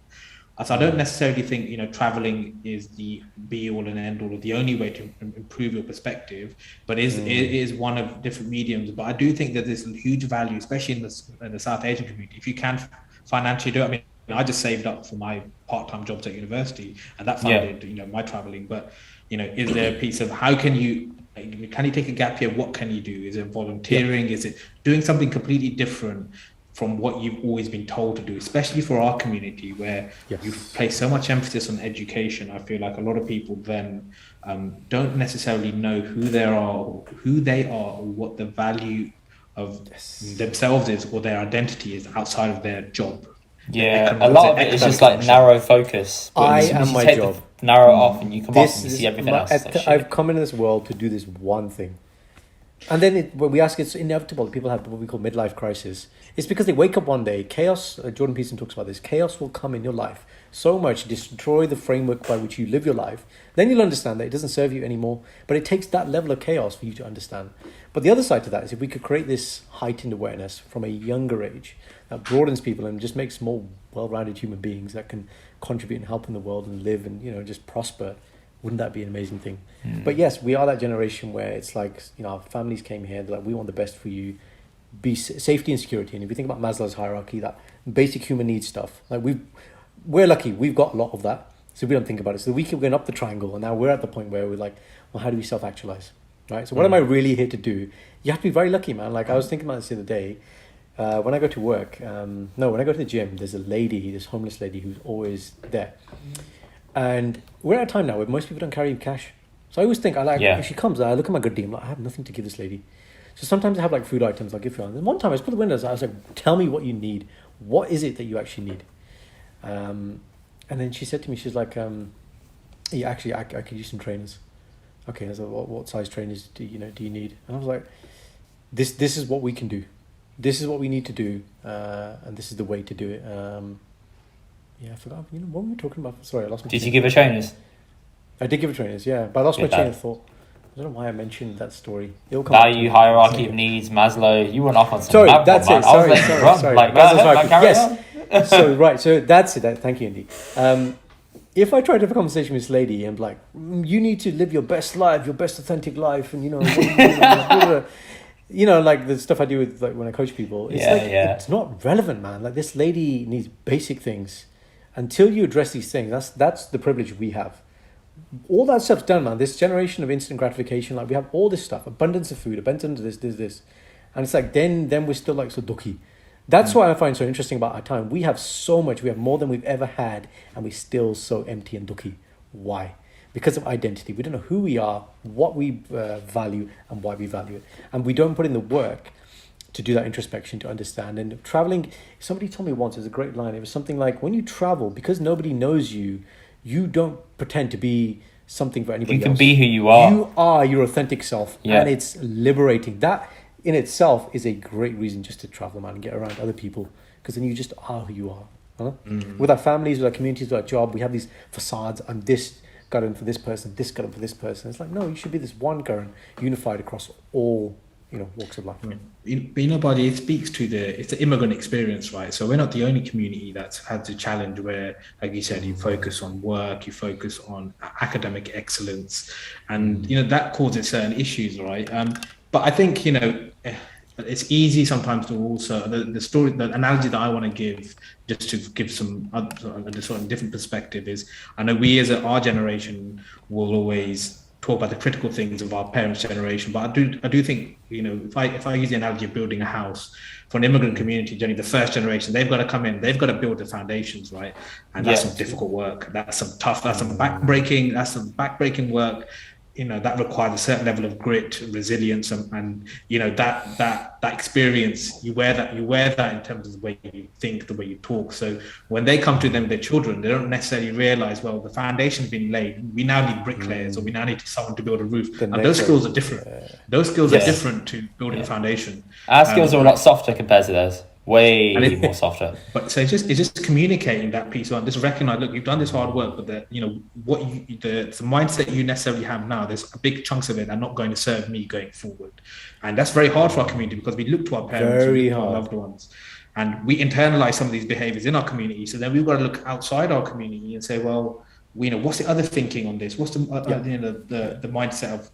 So I don't necessarily think, traveling is the be all and end all, or the only way to improve your perspective, but it is one of different mediums. But I do think that there's huge value, especially in the South Asian community, if you can financially do it. I mean, I just saved up for my part-time jobs at university, and that funded, my traveling. But, is there a piece of how can you take a gap here? What can you do? Is it volunteering? Is it doing something completely different from what you've always been told to do, especially for our community where you place so much emphasis on education? I feel like a lot of people then don't necessarily know who they are, or what the value of themselves is, or their identity is outside of their job. Yeah, a lot of it is just like narrow focus. But I am my job. Narrow off, and you come off and you see everything else. I've come into this world to do this one thing. And then when we ask, it's inevitable that people have what we call midlife crisis. It's because they wake up one day, chaos, Jordan Peterson talks about this, chaos will come in your life so much, destroy the framework by which you live your life. Then you'll understand that it doesn't serve you anymore, but it takes that level of chaos for you to understand. But the other side to that is if we could create this heightened awareness from a younger age that broadens people and just makes more well-rounded human beings that can contribute and help in the world and live and, just prosper, wouldn't that be an amazing thing? But yes, we are that generation where it's like, our families came here, they're like, we want the best for you, be safety and security. And if you think about Maslow's hierarchy, that basic human needs stuff, like we're lucky, we've got a lot of that. So we don't think about it. So we keep going up the triangle, and now we're at the point where we're like, well, how do we self-actualize, right? So what am I really here to do? You have to be very lucky, man. Like I was thinking about this the other day. When I go to work, when I go to the gym, there's this homeless lady who's always there. And we're at a time now where most people don't carry cash. So I always think, if she comes, I look at my good deal, I'm like, I have nothing to give this lady. So sometimes I have like food items I'll give her. And one time I just put the windows, I was like, tell me what you need. What is it that you actually need? And then she said to me, she's like, actually, I could use some trainers. Okay, I was like, what size trainers do you need? And I was like, this is what we can do. This is what we need to do. And this is the way to do it. I forgot. What were we talking about? Sorry, I lost my Did you give her trainers? I did give her trainers, yeah. But I lost my train of thought. I don't know why I mentioned that story. Value, hierarchy of needs, Maslow. You went off on some. Sorry, that's it. Sorry. Yes. So that's it. Thank you, Indy. If I tried to have a conversation with this lady and like, you need to live your best life, your best authentic life, and like the stuff I do with like when I coach people, it's not relevant, man. Like this lady needs basic things. Until you address these things, that's the privilege we have. All that stuff's done, man. This generation of instant gratification, like we have all this stuff, abundance of food, abundance of this, and it's like then we're still like so ducky. That's what I find so interesting about our time. We have so much, we have more than we've ever had, and we're still so empty and ducky. Why? Because of identity. We don't know who we are, what we value, and why we value it, and we don't put in the work to do that introspection, to understand. And traveling, somebody told me once, it was a great line. It was something like, when you travel, because nobody knows you, you don't pretend to be something for anybody else. You can be who you are. You are your authentic self, and it's liberating. That in itself is a great reason just to travel, man, and get around other people, because then you just are who you are. Huh? Mm-hmm. With our families, with our communities, with our job, we have these facades. I'm this Karan for this person, this Karan for this person. It's like, no, you should be this one Karan, unified across all walks of life. Buddy, it speaks to it's the immigrant experience, right? So we're not the only community that's had the challenge where, like you said, you focus on work, you focus on academic excellence, and that causes certain issues, right? But I think it's easy sometimes to also the analogy that I want to give, just to give some sort of different perspective, is I know we as our generation will always talk about the critical things of our parents' generation, but I do think if I use the analogy of building a house for an immigrant community, generally the first generation, they've got to come in, they've got to build the foundations, right? And that's some difficult work. That's some backbreaking work. That requires a certain level of grit, resilience, and that experience. You wear that in terms of the way you think, the way you talk. So when they come to them, their children, they don't necessarily realize, well, the foundation's been laid. We now need bricklayers, or we now need someone to build a roof. And those skills are different. Those skills are different to building a foundation. Our skills are a lot softer compared to theirs. Way more softer. But so it's just communicating that piece on, just recognize, look, you've done this hard work, but the mindset you necessarily have now, there's a big chunks of it that are not going to serve me going forward. And that's very hard for our community, because we look to our parents, our loved ones. and we internalize some of these behaviors in our community. So then we've got to look outside our community and say, well, what's the other thinking on this? What's the mindset of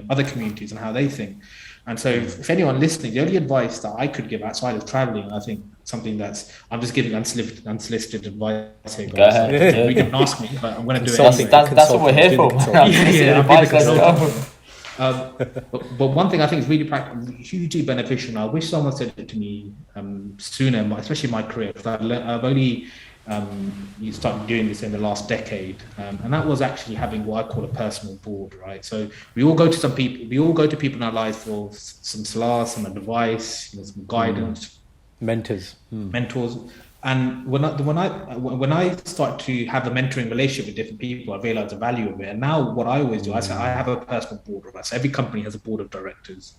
other communities and how they think? And so if anyone listening, the only advice that I could give outside of traveling, I think something I'm just giving unsolicited advice here, guys. Go ahead. You can ask me, but I'm going to do it anyway. That's what we're here for. But one thing I think is really practical, hugely beneficial. I wish someone said it to me sooner, especially in my career, because I've only you started doing this in the last decade, and that was actually having what I call a personal board, right? So we all go to people in our lives for some solace, some advice, some guidance, mentors. And when I start to have a mentoring relationship with different people, I realize the value of it. And now what I always do, I say I have a personal board, right? So every company has a board of directors.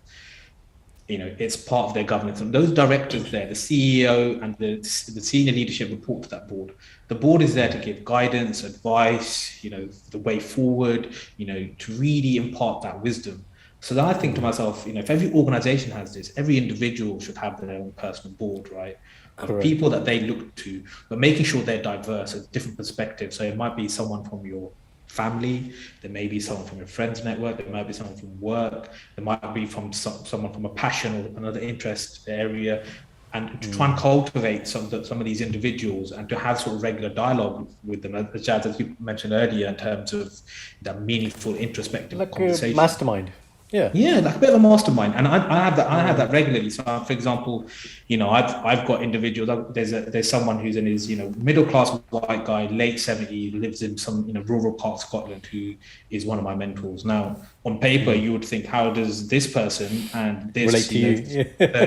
It's part of their governance, and those directors there, the CEO and the senior leadership, report to that board. The board is there to give guidance, advice, the way forward, to really impart that wisdom. So then I think to myself, if every organization has this, every individual should have their own personal board, right? Of people that they look to, but making sure they're diverse with different perspectives. So it might be someone from your family, there may be someone from your friends network, there might be someone from work, there might be from someone from a passion or another interest area, and to try and cultivate some of these individuals and to have sort of regular dialogue with them, as you mentioned earlier, in terms of that meaningful introspective conversation. A mastermind. Yeah, like a bit of a mastermind, and I have that regularly. So, for example, I've got individuals. There's someone who's in his middle class white guy, late 70s, lives in some rural part of Scotland, who is one of my mentors. Now, on paper, you would think, how does this person and this relate to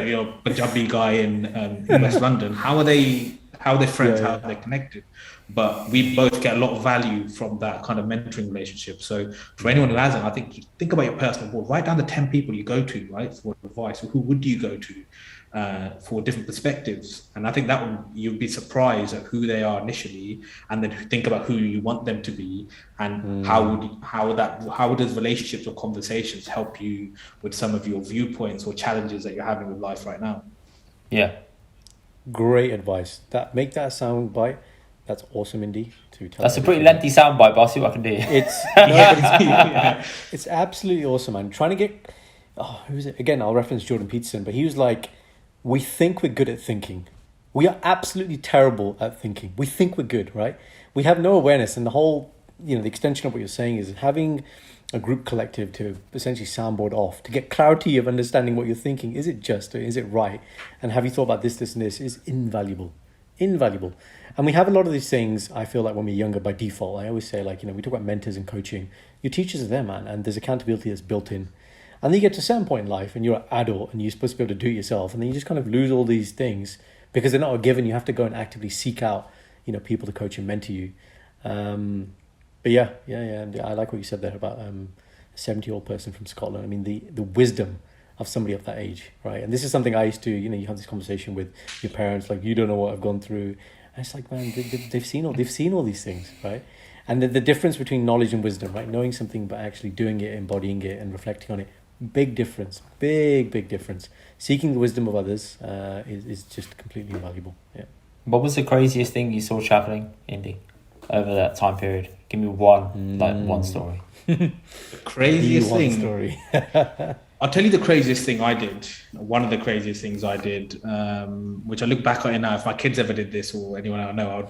you? Punjabi guy in West London, how are they friends? How are they connected? But we both get a lot of value from that kind of mentoring relationship. So for anyone who hasn't, I think about your personal board. Write down the 10 people you go to, right, for advice. Who would you go to for different perspectives? And I think you'd be surprised at who they are initially, and then think about who you want them to be, and how does relationships or conversations help you with some of your viewpoints or challenges that you're having with life right now. Yeah. Great advice. Make that sound bite. That's awesome, Indy. That's a pretty lengthy soundbite, but I'll see what I can do. It's absolutely awesome, man. Trying to get... who is it? Again, I'll reference Jordan Peterson, but he was like, we think we're good at thinking. We are absolutely terrible at thinking. We think we're good, right? We have no awareness, and the whole, the extension of what you're saying is having a group collective to essentially soundboard off, to get clarity of understanding what you're thinking. Is it just, or is it right? And have you thought about this, and this is invaluable. And we have a lot of these things, I feel like, when we're younger by default. I always say, we talk about mentors and coaching. Your teachers are there, man, and there's accountability that's built in. And then you get to a certain point in life and you're an adult and you're supposed to be able to do it yourself. And then you just kind of lose all these things because they're not a given. You have to go and actively seek out, people to coach and mentor you. But yeah. I like what you said there about a 70-year-old person from Scotland. I mean, the wisdom of somebody of that age, right? And this is something I used to, you have this conversation with your parents, like, you don't know what I've gone through. And it's like, man, they've seen all these things, right? And the difference between knowledge and wisdom, right? Knowing something but actually doing it, embodying it, and reflecting on it, big difference, big difference. Seeking the wisdom of others is just completely invaluable. Yeah. What was the craziest thing you saw traveling, Indy, over that time period? Give me one story. The craziest thing. Story. I'll tell you the craziest thing I did. One of the craziest things I did, which I look back on it now. If my kids ever did this, or anyone I know,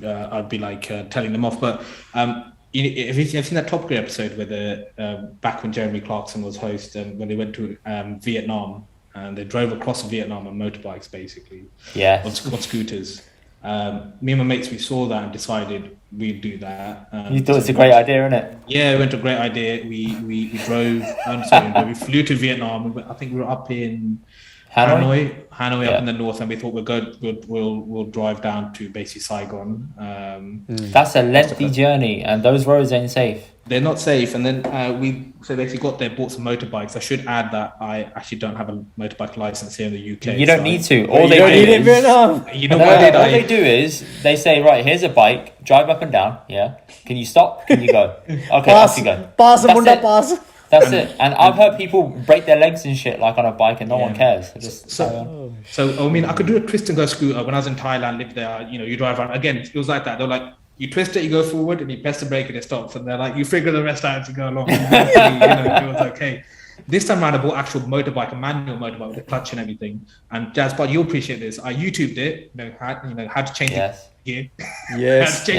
I'd be like telling them off. But if you've seen that Top Gear episode where back when Jeremy Clarkson was host, when they went to Vietnam and they drove across Vietnam on motorbikes, basically, on scooters. Me and my mates, we saw that and decided we'd do that. You thought it's a great idea, isn't it? Yeah, it went a great idea. We drove. We flew to Vietnam. I think we were up in Hanoi up in the north, and we thought we'll drive down to basically Saigon. That's a lengthy journey, and those roads ain't safe. They're not safe. And then we basically got there, bought some motorbikes. I should add that I actually don't have a motorbike license here in the UK. You don't need to. All they do is, you know what I did? All they do is they say, right, here's a bike, drive up and down. Yeah. Can you stop? Can you go? Okay, off you go. Pass. That's it. And I've heard people break their legs and shit like on a bike, and no one cares. They just So I mean, I could do a twist and go scooter when I was in Thailand. Lived there, you drive around. Again, it was like that. They're like, you twist it, you go forward, and you press the brake, and it stops. And they're like, you figure the rest out as you go along. It was okay. This time around, I bought actual motorbike, a manual motorbike with a clutch and everything. And Jazz, but you'll appreciate this. I YouTubed it, how to change the gear. Yes. So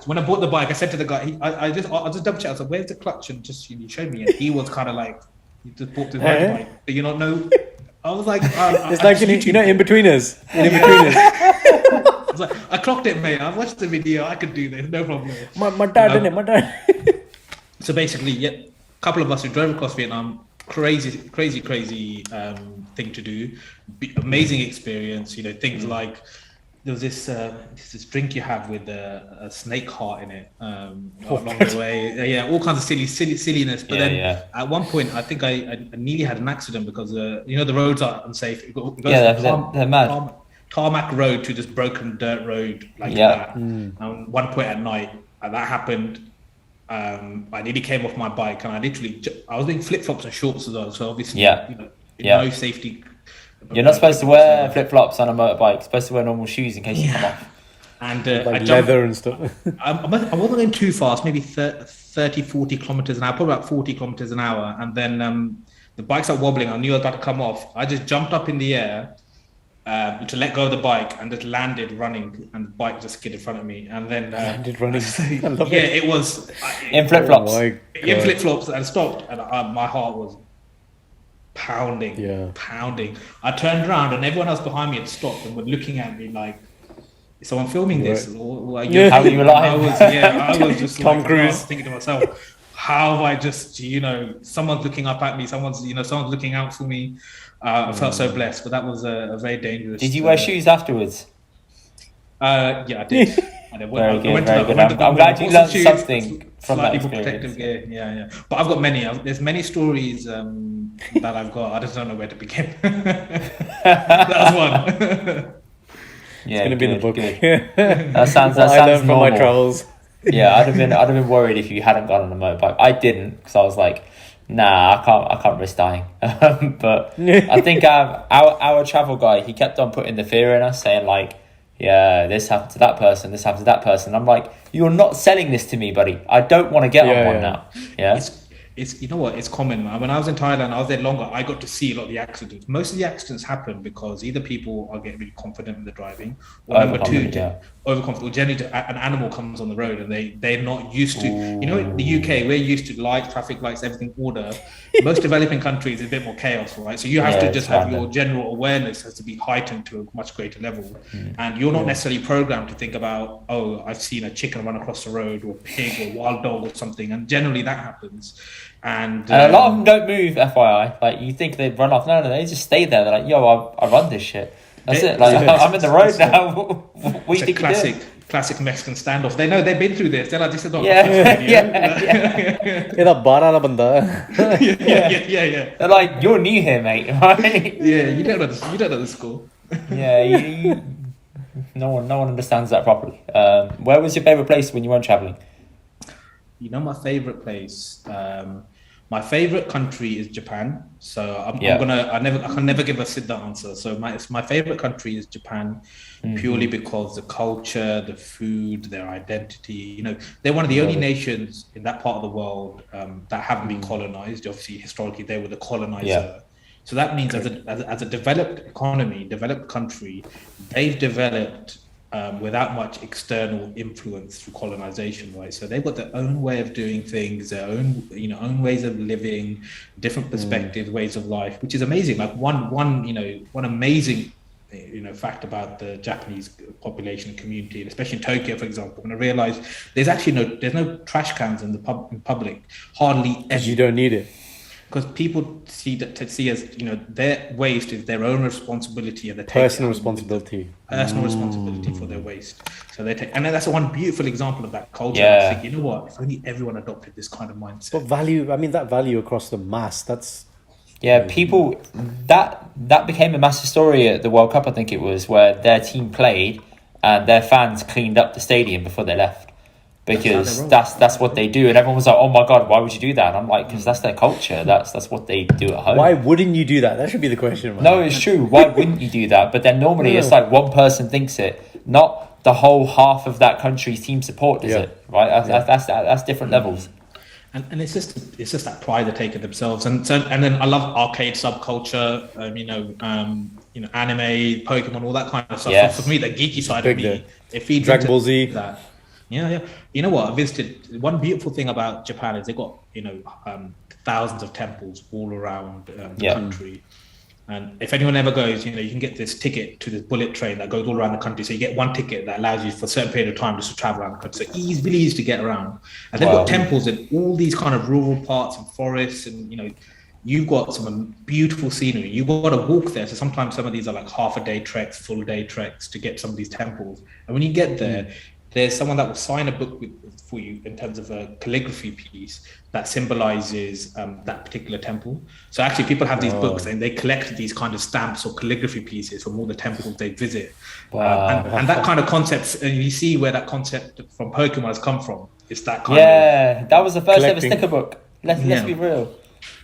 when I bought the bike, I said to the guy, I just double checked. I was like, "Where's the clutch?" And just he showed me, and he was kind of like, "You just bought this motorbike, do you not know?" I was like, "It's like in betweeners, I was like, "I clocked it, mate. I watched the video. I could do this, no problem." My dad. So basically, a couple of us who drove across Vietnam. Crazy thing to do. Amazing experience. Things like. There was this drink you have with a snake heart in it along the way. All kinds of silliness. But at one point, I think I nearly had an accident because the roads are unsafe. It goes they're mad. Tarmac road to this broken dirt road like that. And one point at night, that happened. I nearly came off my bike, and I was doing flip flops and shorts as well. So obviously, no safety. You're not supposed to wear flip-flops on a motorbike. You're supposed to wear normal shoes in case you come off. And like leather and stuff. I wasn't going too fast, maybe 30, 40 kilometers an hour, probably about 40 kilometers an hour. And then the bike started wobbling. I knew I was about to come off. I just jumped up in the air to let go of the bike and just landed running. And the bike just skid in front of me. And then... landed running. It was... in flip-flops. In flip-flops, and stopped. And my heart was... pounding. I turned around and everyone else behind me had stopped and were looking at me like, is someone filming this? Or how are you alive? I was just Tom Cruise. thinking to myself, how have I just, someone's looking up at me, someone's looking out for me. I felt so blessed, but that was a very dangerous. Did you wear shoes afterwards? I did. Very good. I'm glad you learned something from that experience. Yeah. But I've got many. There's many stories that I've got. I just don't know where to begin. That was one. Yeah, it's going to be in the book. That sounds from normal. my travels. Yeah, I'd have been worried if you hadn't gone on a motorbike. I didn't, because I was like, nah, I can't risk dying. But I think our travel guy, he kept on putting the fear in us, saying like, yeah, this happened to that person, this happened to that person. I'm like, you're not selling this to me, buddy. I don't want to get on one now. Yeah. It's you know what, it's common. When I was in Thailand, I was there longer, I got to see a lot of the accidents. Most of the accidents happen because either people are getting really confident in the driving, or number two, overconfident, or generally an animal comes on the road and they're not used to, in the UK, we're used to lights, traffic lights, everything order. Most developing countries, it's a bit more chaos, right? So you have to just have your general awareness has to be heightened to a much greater level. And you're not necessarily programmed to think about, oh, I've seen a chicken run across the road, or a pig, or a wild dog or something. And generally that happens. And a lot of them don't move, FYI. Like, you think they'd run off. No, they just stay there. They're like, yo, I run this shit. That's it. Like, I'm in the road now. What do you think you're doing? Classic Mexican standoff. They know, they've been through this. They're like, this is not Yeah. They're like, you're new here, mate. Right? Yeah, you don't know the score. Yeah, no one understands that properly. Where was your favorite place when you weren't traveling? My favorite place. My favorite country is Japan. So I can never give a sit-down answer. So my favorite country is Japan, purely because the culture, the food, their identity. They're one of the only nations in that part of the world that haven't been colonized. Obviously, historically, they were the colonizer. Yeah. So that means as a developed economy, developed country, they've developed without much external influence through colonization, right? So they've got their own way of doing things, their own ways of living, different perspectives, ways of life, which is amazing. Like one amazing fact about the Japanese population and community, and especially in Tokyo, for example, when I realized there's no trash cans in public, hardly ever. You don't need it. Because people see as their waste is their own responsibility, and they take personal responsibility for their waste. So they take, and that's one beautiful example of that culture. Yeah. I think, if only everyone adopted this kind of mindset. But that value across the mass. That's people that became a massive story at the World Cup. I think it was where their team played and their fans cleaned up the stadium before they left. because that's what they do, and everyone was like, "Oh my god, why would you do that?" And I'm like, "Because that's their culture. That's what they do at home." Why wouldn't you do that? That should be the question, man. No, it's true. Why wouldn't you do that? But then normally it's like one person thinks it, not the whole half of that country's team support does it, right? That's different levels. And it's just that pride they take of themselves, and then I love arcade subculture, anime, Pokemon, all that kind of stuff. Yes. So for me, the geeky side of me, it feeds Dragon Ball into Z. that. Yeah. You know what? I visited. One beautiful thing about Japan is they got thousands of temples all around the country. And if anyone ever goes, you can get this ticket to this bullet train that goes all around the country. So you get one ticket that allows you for a certain period of time just to travel around the country. So really easy to get around. And they've got temples in all these kind of rural parts and forests, and you've got some beautiful scenery. You've got to walk there. So sometimes some of these are like half a day treks, full day treks to get some of these temples. And when you get there, there's someone that will sign a book for you in terms of a calligraphy piece that symbolizes that particular temple. So actually people have these books and they collect these kind of stamps or calligraphy pieces from all the temples they visit. And that kind of concept, and you see where that concept from Pokemon has come from. It's that kind of... that was the first ever sticker book. Let's be real.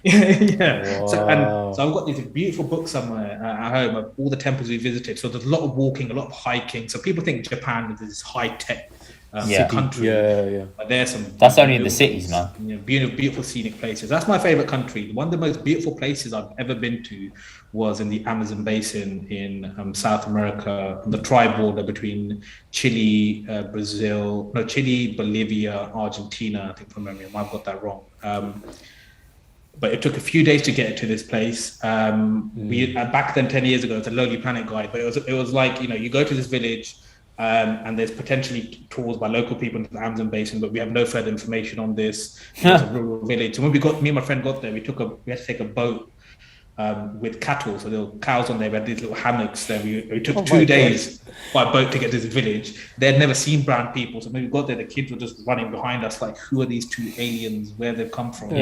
So I've got these beautiful books somewhere at home of all the temples we visited. So there's a lot of walking, a lot of hiking. So people think Japan is this high-tech country. But there's some... That's only in the cities, man. Beautiful scenic places. That's my favorite country. One of the most beautiful places I've ever been to was in the Amazon basin in South America, on the tri-border between Chile, Bolivia, Argentina, I think from memory. I might have got that wrong. But it took a few days to get to this place. We back then 10 years ago, it's a Lonely Planet guide, but it was like, you go to this village and there's potentially tours by local people in the Amazon basin, but we have no further information on this. It's a rural village. So when me and my friend got there, we had to take a boat with cattle. So there were cows on there. We had these little hammocks there. We took 2 days by boat to get to this village. They'd never seen brown people. So when we got there, the kids were just running behind us like, who are these two aliens? Where they've come from?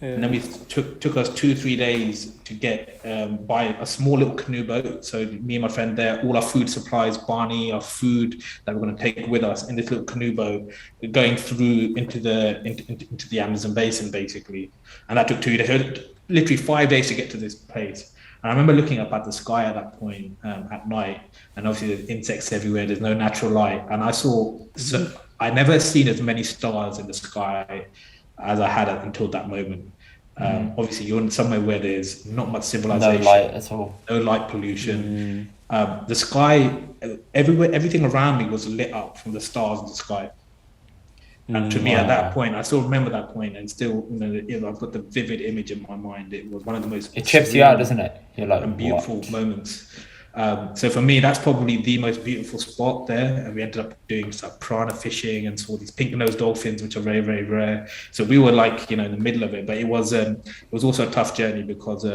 And then we took us 2-3 days to get by a small little canoe boat. So me and my friend there, all our food supplies, Barney, our food that we're going to take with us in this little canoe boat, going through into the Amazon basin, basically. And that took 2 days, literally 5 days to get to this place. And I remember looking up at the sky at that point at night, and obviously there's insects everywhere. There's no natural light, and I never seen as many stars in the sky as I had until that moment. Obviously, you're in somewhere where there's not much civilization, no light at all, no light pollution. The sky, everything around me was lit up from the stars in the sky. And to me, at that point, I still remember that point, and still, I've got the vivid image in my mind. It was one of the most... It trips you out, doesn't it? You're like, and beautiful moments. So for me, that's probably the most beautiful spot there. And we ended up doing some piranha fishing and saw these pink-nosed dolphins, which are very, very rare. So we were like, in the middle of it. But it was also a tough journey because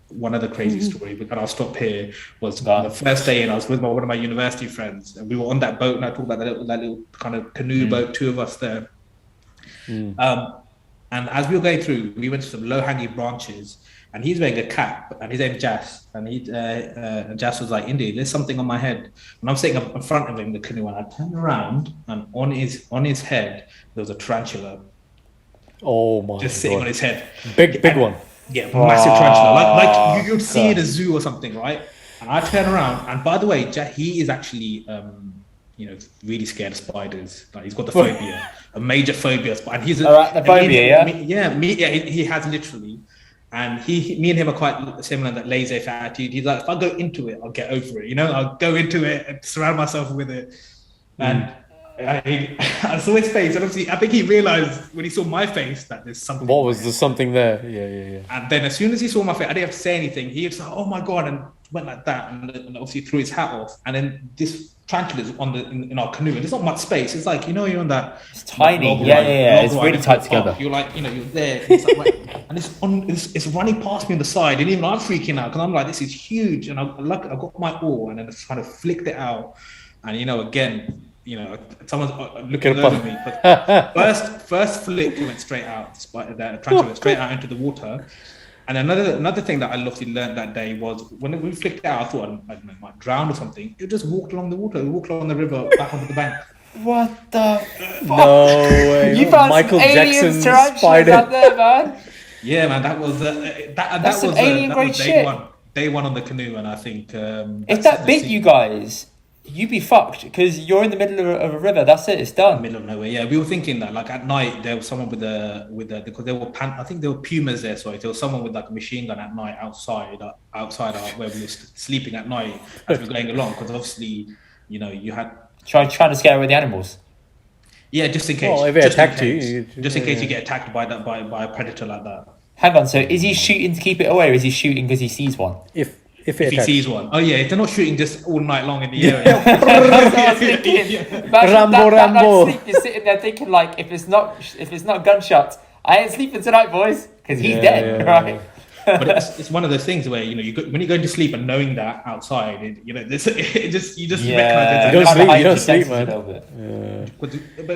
one other crazy story, and I'll stop here, was the first day in, I was with one of my university friends, and we were on that boat, and I talked about that little kind of canoe boat, 2 of us there. And as we were going through, we went to some low-hanging branches, and he's wearing a cap, and his name's Jas, and Jas was like, Indy, there's something on my head. And I'm sitting up in front of him in the canoe, and I turned around, and on his head, there was a tarantula. Oh my Just sitting on his head. Big one. Yeah, massive tarantula. Like you'd see in a zoo or something, right? And I turn around, and by the way, he is actually, really scared of spiders. Like he's got the phobia, a major phobia. And he's the phobia, he has literally. And me and him are quite similar in that laissez-faire attitude. He's like, if I go into it, I'll get over it. I'll go into it and surround myself with it. And I saw his face, and obviously, I think he realized when he saw my face that there's something. What was the something there? Yeah. And then as soon as he saw my face, I didn't have to say anything. He was like, "Oh my god!" and went like that, and obviously threw his hat off. And then this tarantula is in our canoe, and there's not much space. It's like you're on that. It's tiny. It's really tight together. You're like, you're there, and it's like, and it's running past me on the side, and even I'm freaking out because I'm like, this is huge, and I got my oar, and then I kind of flicked it out, and again. Someone's looking over me. But first flick went straight out. Despite that, tarantula went straight out into the water. And another thing that I learned that day was when we flicked out, I thought I might drown or something. It just walked along the water. It walked along the river back onto the bank. What the fuck? No way. You found Michael some Jackson aliens tarantulas spider. out there, man. Yeah, man, that was that That's some was alien that grade was shit. day one on the canoe, and I think If that's that the bit scene. you guys, you'd be fucked because you're in the middle of a river. That's it. It's done. Middle of nowhere. Yeah, we were thinking that like at night there was someone with the because there were I think there were pumas there. So there was someone with like a machine gun at night outside where we were sleeping at night as we were going along. Because obviously, you had Trying to scare away the animals. yeah, just in case. Well, if they just in attacked you, case. Just in case you get attacked by a predator like that. Hang on. So is he shooting to keep it away, or is he shooting because he sees one? If If he sees one. Oh yeah, they're not shooting just all night long in the area. That's what I was thinking. Imagine that Rambo. night sleep, you're sitting there thinking like, if it's not gunshots, I ain't sleeping tonight, boys, because he's dead, right? But it's one of those things where when you go to sleep and knowing that outside, you recognize it. You don't sleep, man.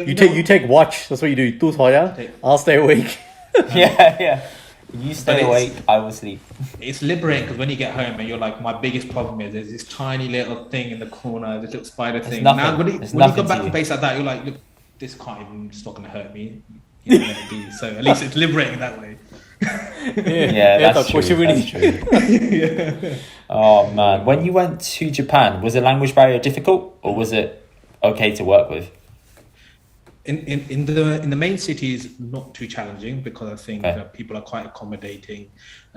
You take watch. That's what you do. Tu soya, I'll stay awake. Yeah. You stay awake, I will sleep. It's liberating because when you get home and you're like, my biggest problem is there's this tiny little thing in the corner, this little spider thing. Now when you go back to base like that, you're like, look, this can't even. It's not going to hurt me. So at least it's liberating that way. That's true. Oh man, when you went to Japan, was the language barrier difficult or was it okay to work with? In the main cities, not too challenging because I think people are quite accommodating.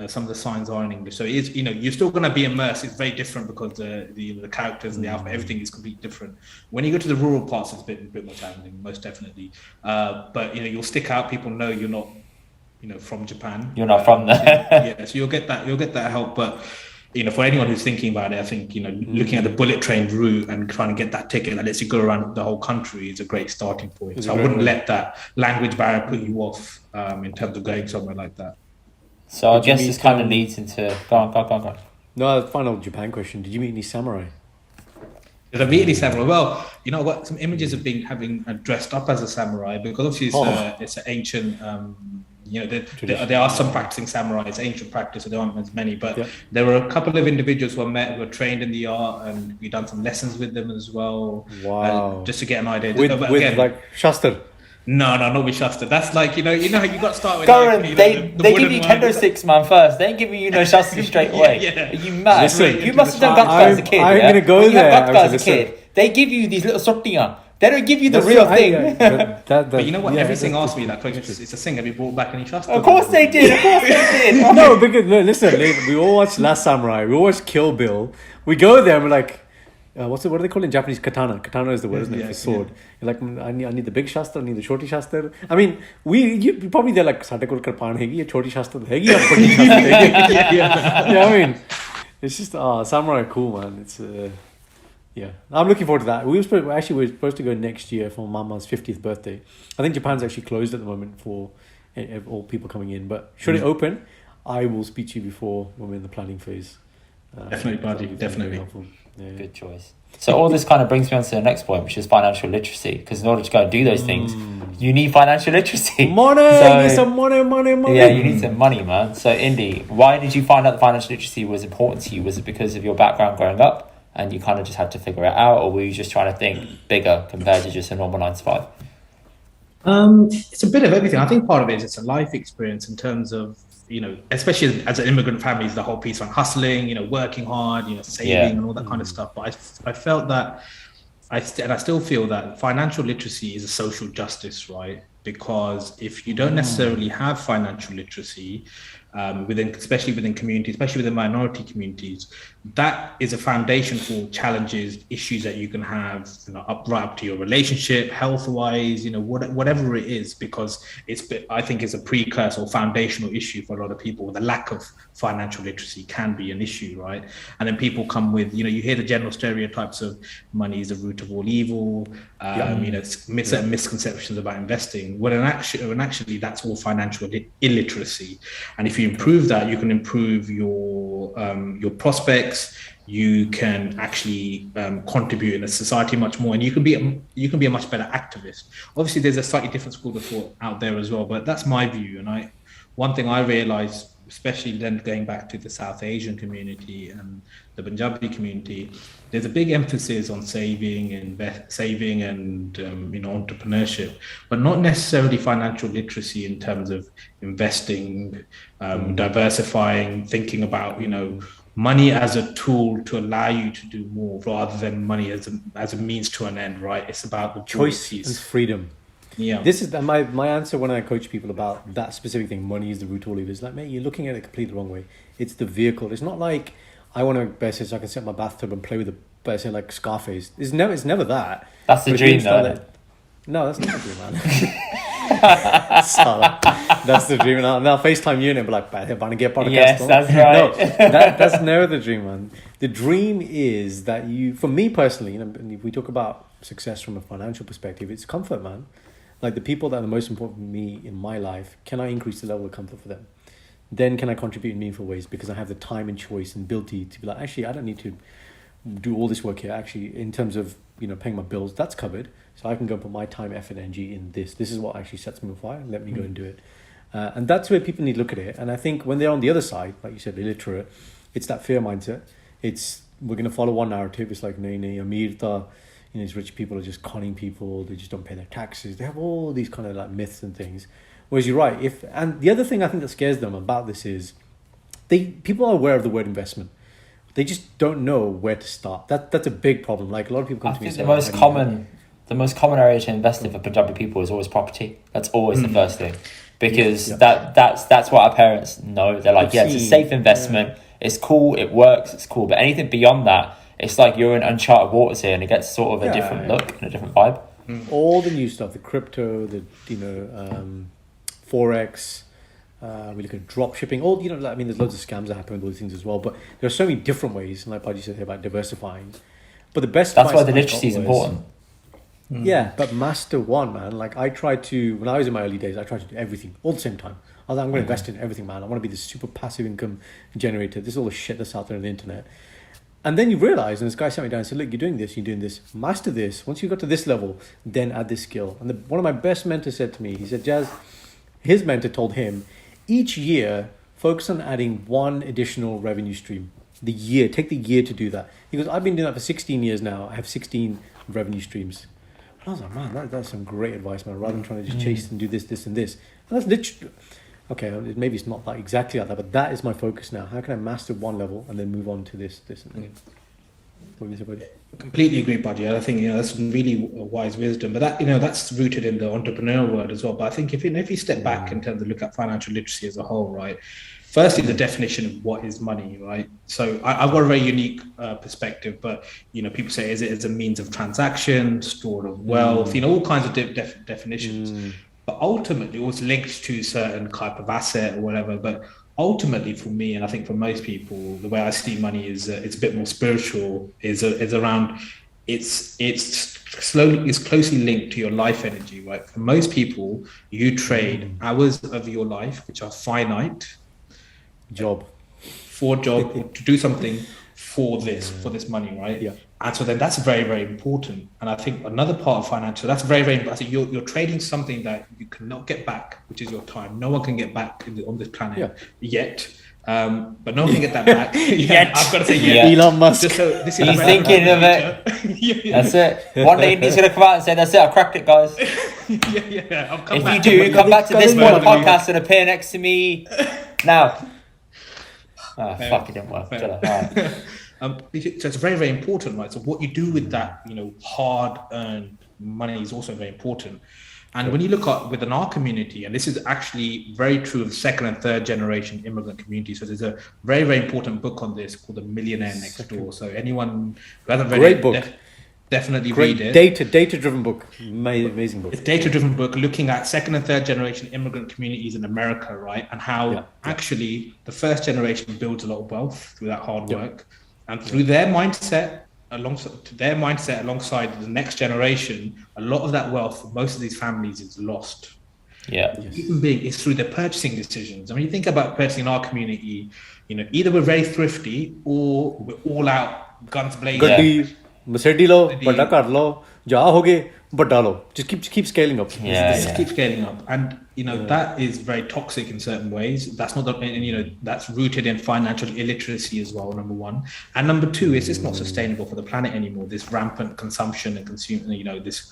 Some of the signs are in English, so it is, you're still going to be immersed. It's very different because the characters and the alphabet, everything is completely different. When you go to the rural parts, it's a bit more challenging, most definitely. But you'll stick out. People know you're not from Japan. You're not from there. So you'll get that help. But for anyone who's thinking about it, I think looking at the bullet train route and trying to get that ticket that lets you go around the whole country is a great starting point. So I wouldn't let that language barrier put you off in terms of going somewhere like that. So I guess this kind of leads into go on. No, final Japan question. Did you meet any samurai? Did I meet any samurai? Well, I've got some images of having dressed up as a samurai because obviously it's an ancient. There are some practicing samurai. It's ancient practice, so there aren't as many. But there were a couple of individuals who who were trained in the art, and we've done some lessons with them as well. Wow! Just to get an idea. With like Shastra. No, not with Shastra. That's like how you got to start with. Karan, they give you kendo sticks, man. First, they ain't giving you no Shastra straight away. Are you mad? Listen, you must have done Gatka as a kid. I'm gonna go there. As a kid, they give you these little sortiyan. They don't give you the real thing. But you know what? Everything asked me that question. It's a thing. Have you brought back any Shastra? Of course they did. No, because listen, we all watched Last Samurai. We all watched Kill Bill. We go there and we're like, what do they call it in Japanese? Katana. Katana is the word, isn't it? For sword. You're like, I need the big Shastra, I need the shorty Shastra. I mean, you probably they're like, Sate kol karpan hegi, ye choti Shastra hegi, ya badi Shastra hegi. Yeah, I mean, it's just samurai are cool, man. It's I'm looking forward to that. We're supposed to go next year for Mama's 50th birthday. I think Japan's actually closed at the moment for all people coming in, but should it open, I will speak to you before when we're in the planning phase. Definitely, buddy. Definitely. Yeah. Good choice. So all this kind of brings me on to the next point, which is financial literacy. Because in order to go and do those things, you need financial literacy. Money! You need some money. Yeah, you need some money, man. So Indy, why did you find out that financial literacy was important to you? Was it because of your background growing up and you kind of just had to figure it out, or were you just trying to think bigger compared to just a normal 9 to 5? It's a bit of everything. I think part of it is it's a life experience in terms of, especially as an immigrant family, is the whole piece on hustling, working hard, saving and all that kind of stuff. But I felt that, I still feel that financial literacy is a social justice, right? Because if you don't necessarily have financial literacy, especially within communities, especially within minority communities, that is a foundation for challenges, issues that you can have, right up to your relationship, health-wise, whatever it is, because I think it's a precursor or foundational issue for a lot of people. The lack of financial literacy can be an issue, right? And then people come with, you hear the general stereotypes of money is the root of all evil, certain misconceptions about investing. When actually that's all financial illiteracy. And if you improve that, you can improve your prospects. You can actually contribute in a society much more, and you can be a much better activist. Obviously, there's a slightly different school of thought out there as well, but that's my view. And one thing I realized especially then going back to the South Asian community and the Punjabi community, there's a big emphasis on saving and entrepreneurship, but not necessarily financial literacy in terms of investing, diversifying, thinking about money as a tool to allow you to do more rather than money as a means to an end, right? It's about the choice and freedom. Yeah. This is my answer when I coach people about that specific thing. Money is the root of all evil. It's like, mate, you're looking at it completely the wrong way. It's the vehicle. It's not like I want a better so I can sit in my bathtub and play with a better like Scarface. It's never that. That's the dream, though. No, that's not the dream, man. That's the dream. Now FaceTime you and be like, yes, that's right. No, that's never the dream, man. The dream is that for me personally, if we talk about success from a financial perspective, it's comfort, man. Like the people that are the most important to me in my life, can I increase the level of comfort for them? Then can I contribute in meaningful ways because I have the time and choice and ability to be like, actually, I don't need to do all this work here. Actually, in terms of paying my bills, that's covered. So I can go and put my time, effort, energy in this. This is what actually sets me on fire. Let me go and do it. And that's where people need to look at it. And I think when they're on the other side, like you said, illiterate, it's that fear mindset. We're going to follow one narrative. It's like, Amir ta, these rich people are just conning people. They just don't pay their taxes. They have all these kind of like myths and things. Whereas you're right. And the other thing I think that scares them about this is people are aware of the word investment. They just don't know where to start. That's a big problem. Like a lot of people come to me and say, the most common area to invest in for Punjabi people is always property. That's always the first thing, because that's what our parents know. They're like, it's a safe investment. Yeah. It's cool. It works. It's cool. But anything beyond that, it's like you're in uncharted waters here, and it gets sort of a different look and a different vibe. All the new stuff, the crypto, the forex. We look at drop shipping. There's loads of scams that happen with all these things as well. But there are so many different ways, and like Paji said here about diversifying. But the best that's why the literacy is important. Yeah, but master one, man. Like when I was in my early days, I tried to do everything all at the same time. I was like, I'm going to invest in everything, man. I want to be this super passive income generator. This is all the shit that's out there on the internet. And then you realize, and this guy sat me down and said, look, you're doing this, master this. Once you got to this level, then add this skill. And one of my best mentors said to me, he said, Jazz, his mentor told him, each year, focus on adding one additional revenue stream. Take the year to do that. He goes, I've been doing that for 16 years now. I have 16 revenue streams. And I was like, man, that's some great advice, man. Rather than trying to just chase and do this, and this. And that's literally, okay, maybe it's not like exactly like that, but that is my focus now. How can I master one level and then move on to this, and this? What do you say, buddy? Completely agree, buddy. I think that's really wise wisdom, but that's rooted in the entrepreneur world as well. But I think if you step back in terms of look at financial literacy as a whole, right? Firstly, the definition of what is money, right? So I've got a very unique perspective, but people say is it as a means of transaction, store of wealth, all kinds of definitions. But ultimately, it was linked to certain type of asset or whatever. But ultimately, for me, and I think for most people, the way I see money is it's a bit more spiritual. Is around it's closely linked to your life energy, right? For most people, you trade hours of your life, which are finite, to do something for this money, right? Yeah. And so then that's very, very important. And I think another part of financial, that's very, very important. I think you're trading something that you cannot get back, which is your time. No one can get back on this planet yet. But no one can get that back. Yet. I've got to say yet. Elon Musk. He's thinking of it. That's it. One day Indy's going to come out and say, that's it, I've cracked it, guys. I'll come if back. you do, come back to this podcast and appear next to me now. Fuck, it didn't work. So it's very, very important, right? So what you do with that, hard-earned money is also very important. And when you look at within our community, and this is actually very true of second and third generation immigrant communities. So there's a very, very important book on this called The Millionaire Next Door. So anyone who hasn't read Great book. Definitely read it. Data-driven book. Amazing book. It's a data-driven book looking at second and third generation immigrant communities in America, right? And how actually the first generation builds a lot of wealth through that hard work. And through their mindset, alongside the next generation, a lot of that wealth for most of these families is lost. Yeah. Even being it's through the purchasing decisions. I mean, you think about purchasing in our community, either we're very thrifty or we're all out guns blazing. Mercedes लो, बड़ा car लो, जा होगे, बड़ा लो. Just keep scaling up. Just keep scaling up, and that is very toxic in certain ways. That's not the, and that's rooted in financial illiteracy as well. Number one, and number two, it's just not sustainable for the planet anymore. This rampant consumption and consumer, this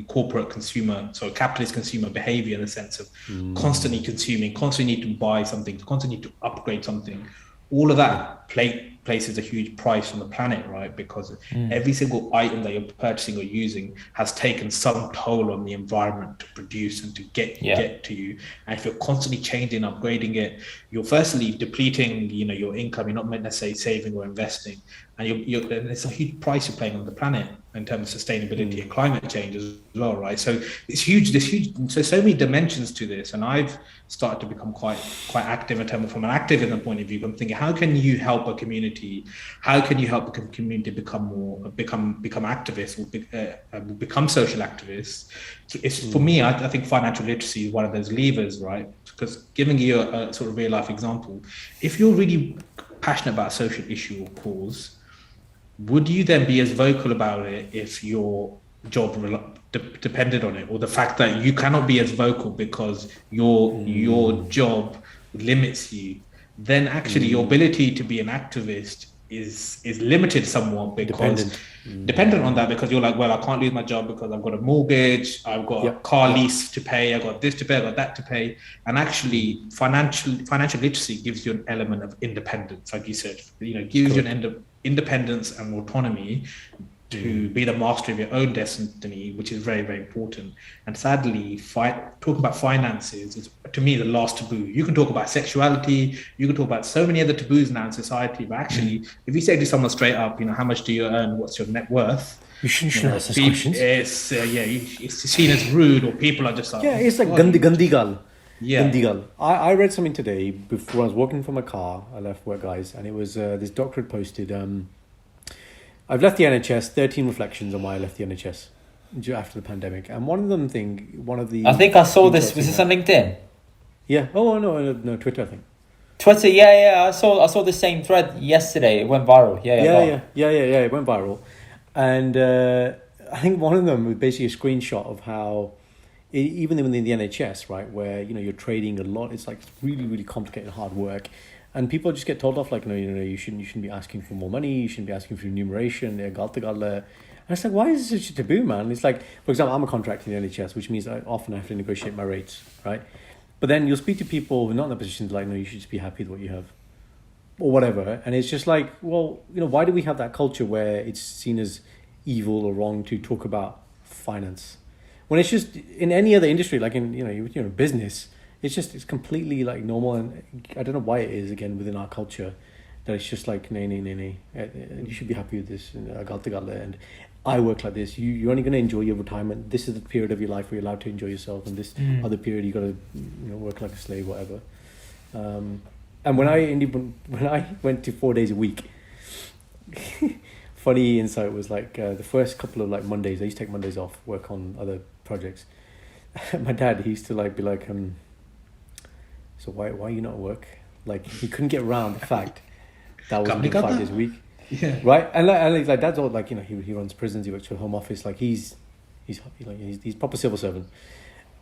corporate consumer, so capitalist consumer behavior in the sense of constantly consuming, constantly need to buy something, constantly need to upgrade something. All of that places a huge price on the planet, right? Because every single item that you're purchasing or using has taken some toll on the environment to produce and to get to you. And if you're constantly changing, upgrading it, you're firstly depleting, your income. You're not necessarily saving or investing, and and it's a huge price you're paying on the planet in terms of sustainability and climate change as well, right? So it's huge. There's so many dimensions to this, and I've started to become quite active in terms of, from an activism point of view. I'm thinking, how can you help a community? How can you help a community become activists or become social activists? It's for me. I think financial literacy is one of those levers, right? Because giving you a sort of real life example, if you're really passionate about a social issue or cause, would you then be as vocal about it if your job depended on it, or the fact that you cannot be as vocal because your job limits you? Then actually your ability to be an activist is limited somewhat, because dependent on that, because you're like, well, I can't lose my job because I've got a mortgage, I've got a car lease to pay, I've got this to pay, I've got that to pay. And actually financial literacy gives you an element of independence, like you said, gives you an independence and autonomy to be the master of your own destiny, which is very, very important. And sadly, talking about finances is, to me, the last taboo. You can talk about sexuality, you can talk about so many other taboos now in society, but actually, if you say to someone straight up, how much do you earn, what's your net worth, you shouldn't ask those questions. It's seen as rude, or people are just like, it's like gandi gal. Yeah. Gandi gal. I read something today before I was walking from my car. I left work, guys, and it was this doctor had posted, I've left the NHS, 13 reflections on why I left the NHS after the pandemic. And I think I saw this. Was this on LinkedIn? Yeah. Oh, no, Twitter, I think. Twitter, yeah. I saw the same thread yesterday. It went viral. Yeah. It went viral. And I think one of them was basically a screenshot of how, even within the NHS, right, where, you're trading a lot, it's like really, really complicated, hard work. And people just get told off like, no, you shouldn't be asking for more money. You shouldn't be asking for remuneration. And it's like, why is this such a taboo, man? It's like, for example, I'm a contractor in the NHS, which means I often have to negotiate my rates, right? But then you'll speak to people who are not in that position, like, no, you should just be happy with what you have, or whatever. And it's just like, well, why do we have that culture where it's seen as evil or wrong to talk about finance, when it's just in any other industry, like in business? It's completely like normal, and I don't know why it is, again, within our culture, that it's just like, nay, you should be happy with this, and I work like this. You're only going to enjoy your retirement. This is the period of your life where you're allowed to enjoy yourself, and this other period you got to work like a slave, whatever. And when I went to 4 days a week, funny insight was like the first couple of like Mondays, I used to take Mondays off, work on other projects. My dad, he used to like be like, so why are you not at work? Like, he couldn't get around the fact that was 5 days a week. Yeah. Right? And he's like, that's all, like, he runs prisons, he works for the Home Office, like he's proper civil servant.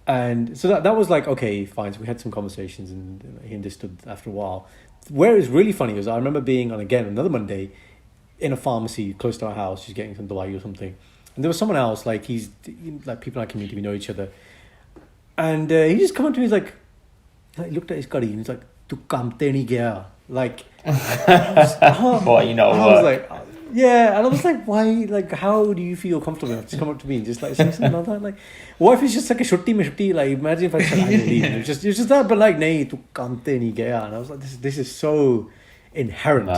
And so that was like, okay, fine. So we had some conversations, and he understood after a while. Where it's really funny was, I remember being on, again, another Monday in a pharmacy close to our house, just getting some dawai or something. And there was someone else, like, he's like, people in our community, we know each other. And he just come up to me, he's like, he looked at his curry and he's like, "Tu kamte nahi gaya." Like, what, I was like, yeah, and I was like, why? Like, how do you feel comfortable enough to come up to me and just like say something like that? Like, what if it's just like a shutti mein shutti? Like, imagine if I said I didn't leave. It's just that, but like, nahi, tu kamte nahi gaya. And I was like, this is so inherent,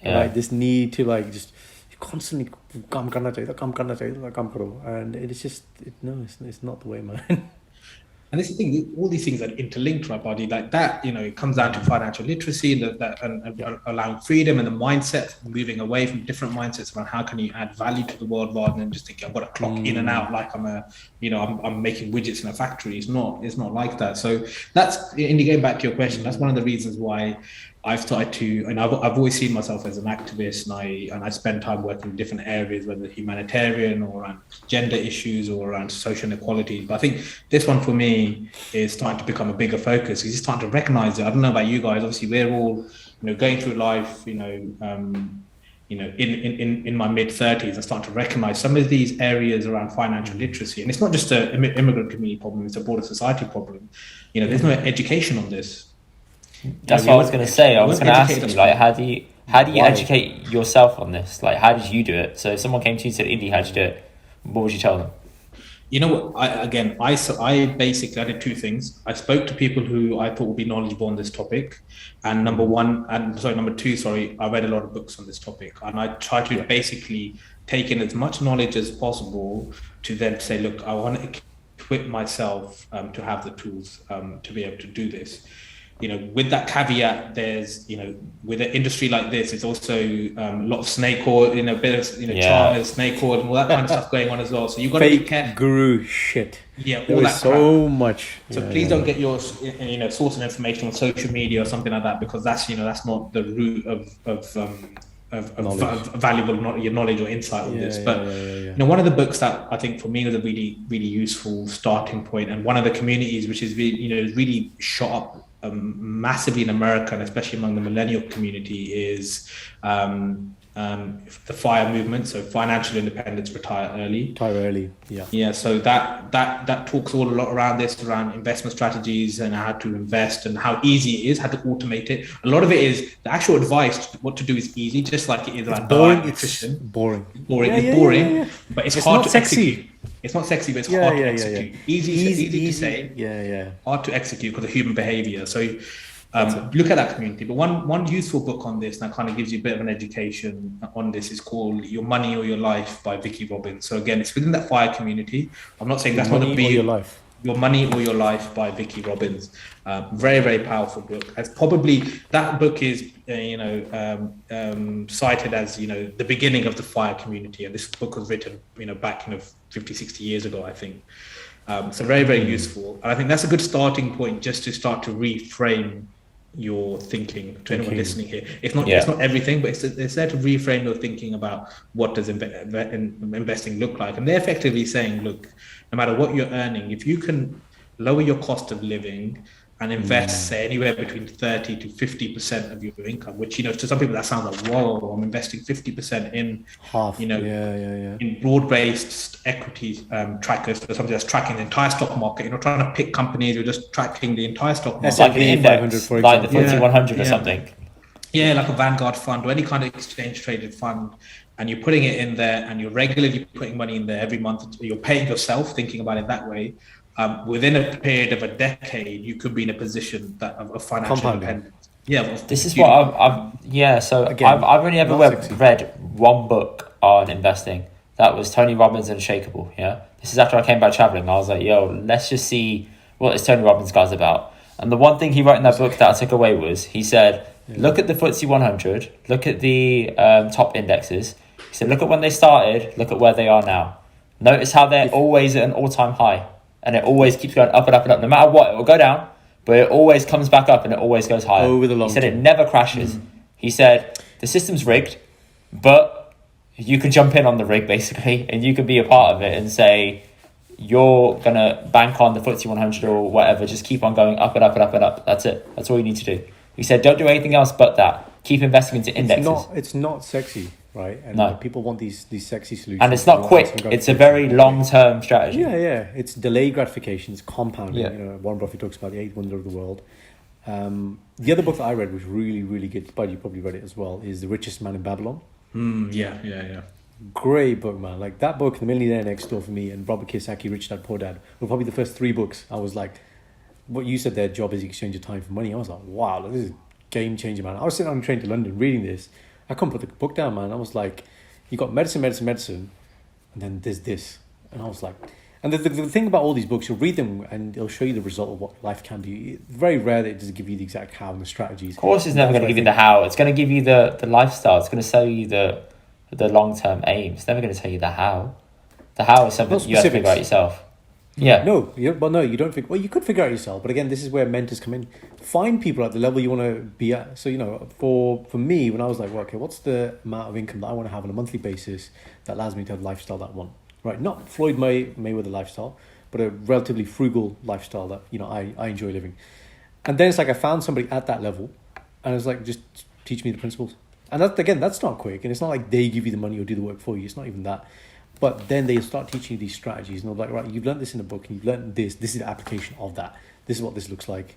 right? This need to like just constantly काम करना चाहिए, काम करना चाहिए, काम करो, and it's just it's not the way, man. And this is the thing, all these things are interlinked, right, buddy? Like that, it comes down to financial literacy and allowing freedom and the mindset, moving away from different mindsets around how can you add value to the world rather than just thinking I've got to clock in and out like I'm making widgets in a factory. It's not like that. So that's, in getting back to your question, that's one of the reasons why I've started to, and I've always seen myself as an activist, and I spend time working in different areas, whether humanitarian or around gender issues or around social inequality. But I think this one for me is starting to become a bigger focus. It's starting to recognize it. I don't know about you guys. Obviously, we're all, going through life, in my mid-30s, and starting to recognize some of these areas around financial literacy. And it's not just an immigrant community problem; it's a broader society problem. There's no education on this. That's what I was going to say. I was going to ask you, like, how do you educate yourself on this? Like, how did you do it? So if someone came to you and said, Indy, how'd you do it? What would you tell them? You know what? I basically did two things. I spoke to people who I thought would be knowledgeable on this topic, and number two, I read a lot of books on this topic, and I tried to basically take in as much knowledge as possible to then say, look, I want to equip myself to have the tools to be able to do this. With that caveat, there's, with an industry like this, it's also a lot of snake oil, a bit of charm, snake oil, and all that kind of stuff going on as well. So you've got to be careful. Guru shit. Yeah, there is so much. So please don't get your, source of information on social media or something like that, because that's not the root of valuable knowledge or insight on this. But one of the books that I think for me was a really, really useful starting point, and one of the communities which is really shot up massively in America, and especially among the millennial community, is the FIRE movement. So financial independence, retire early. Yeah. So that talks a lot around this, around investment strategies and how to invest and how easy it is, how to automate it. A lot of it is the actual advice. What to do is easy, just like it is around diet, nutrition. Boring. It's boring, but it's hard to execute. It's not sexy, but it's hard to execute. Easy to say. Hard to execute because of human behavior. So look at that community. But one useful book on this that kind of gives you a bit of an education on this is called Your Money or Your Life by Vicki Robbins. So again, it's within that FIRE community. I'm not saying that's not Your Life. Your Money or Your Life by Vicki Robbins. Very, very powerful book. As probably that book is cited as the beginning of the FIRE community, and this book was written back 50, 60 years ago, I think. So very, very useful, and I think that's a good starting point just to start to reframe your thinking to anyone listening here. It's not everything, but it's there to reframe your thinking about what does investing look like. And they're effectively saying, look, no matter what you're earning, if you can lower your cost of living and invest, say, anywhere between 30 to 50% of your income, which, to some people that sounds like, whoa, I'm investing 50% in half, in broad-based equity trackers, so something that's tracking the entire stock market. You're not trying to pick companies, you're just tracking the entire stock market. It's like an index, like the FTSE 100 or something. Yeah, like a Vanguard fund or any kind of exchange-traded fund. And you're putting it in there, and you're regularly putting money in there every month. You're paying yourself, thinking about it that way. Within a period of a decade, you could be in a position of financial independence. Yeah, this is what I've So again, I've only ever read one book on investing. That was Tony Robbins' Unshakable. Yeah, this is after I came back traveling. I was like, yo, let's just see what this Tony Robbins guy's about. And the one thing he wrote in that book that I took away was he said, look at the FTSE 100, look at the top indexes. He said, look at when they started, look at where they are now. Notice how they're always at an all-time high. And it always keeps going up and up and up. No matter what, it will go down, but it always comes back up and it always goes higher. Over the long He said term. It never crashes. He said the system's rigged, but you can jump in on the rig basically, and you can be a part of it and say you're gonna bank on the FTSE 100 or whatever. Just keep on going up and up and up and up. That's it. That's all you need to do. He said don't do anything else but that. Keep investing into indexes. It's not sexy. Right, and people want these sexy solutions, and it's not quick. It's a very long-term strategy. Yeah. It's delayed gratification. It's compounding. Warren Buffett talks about the eighth wonder of the world. The other book that I read, which really, really good, but you probably read it as well, is The Richest Man in Babylon. Yeah. Great book, man. Like that book, The Millionaire Next Door for me, and Robert Kiyosaki, Rich Dad Poor Dad, were probably the first three books. I was like, what you said, their job is exchange of time for money. I was like, wow, this is game changer, man. I was sitting on a train to London reading this. I couldn't put the book down, man. I was like, you got medicine, and then there's this. And I was like, And the thing about all these books, you'll read them and it'll show you the result of what life can be. It's very rare that it doesn't give you the exact how and the strategies. Of course, it's never going to give you the how. It's going to give you the lifestyle. It's going to sell you the long-term aim. It's never going to tell you the how. The how is something you have to figure out yourself. Yeah. No, you don't figure. Well, you could figure out yourself, but again, this is where mentors come in. Find people at the level you want to be at. So for me, when I was like, well, okay, what's the amount of income that I want to have on a monthly basis that allows me to have the lifestyle that I want? Right, not Floyd Mayweather lifestyle, but a relatively frugal lifestyle that I enjoy living. And then it's like I found somebody at that level, and I was like, just teach me the principles. And that's not quick, and it's not like they give you the money or do the work for you. It's not even that. But then they start teaching you these strategies, and they're like, right, you've learned this in a book, and you've learned this. This is the application of that. This is what this looks like.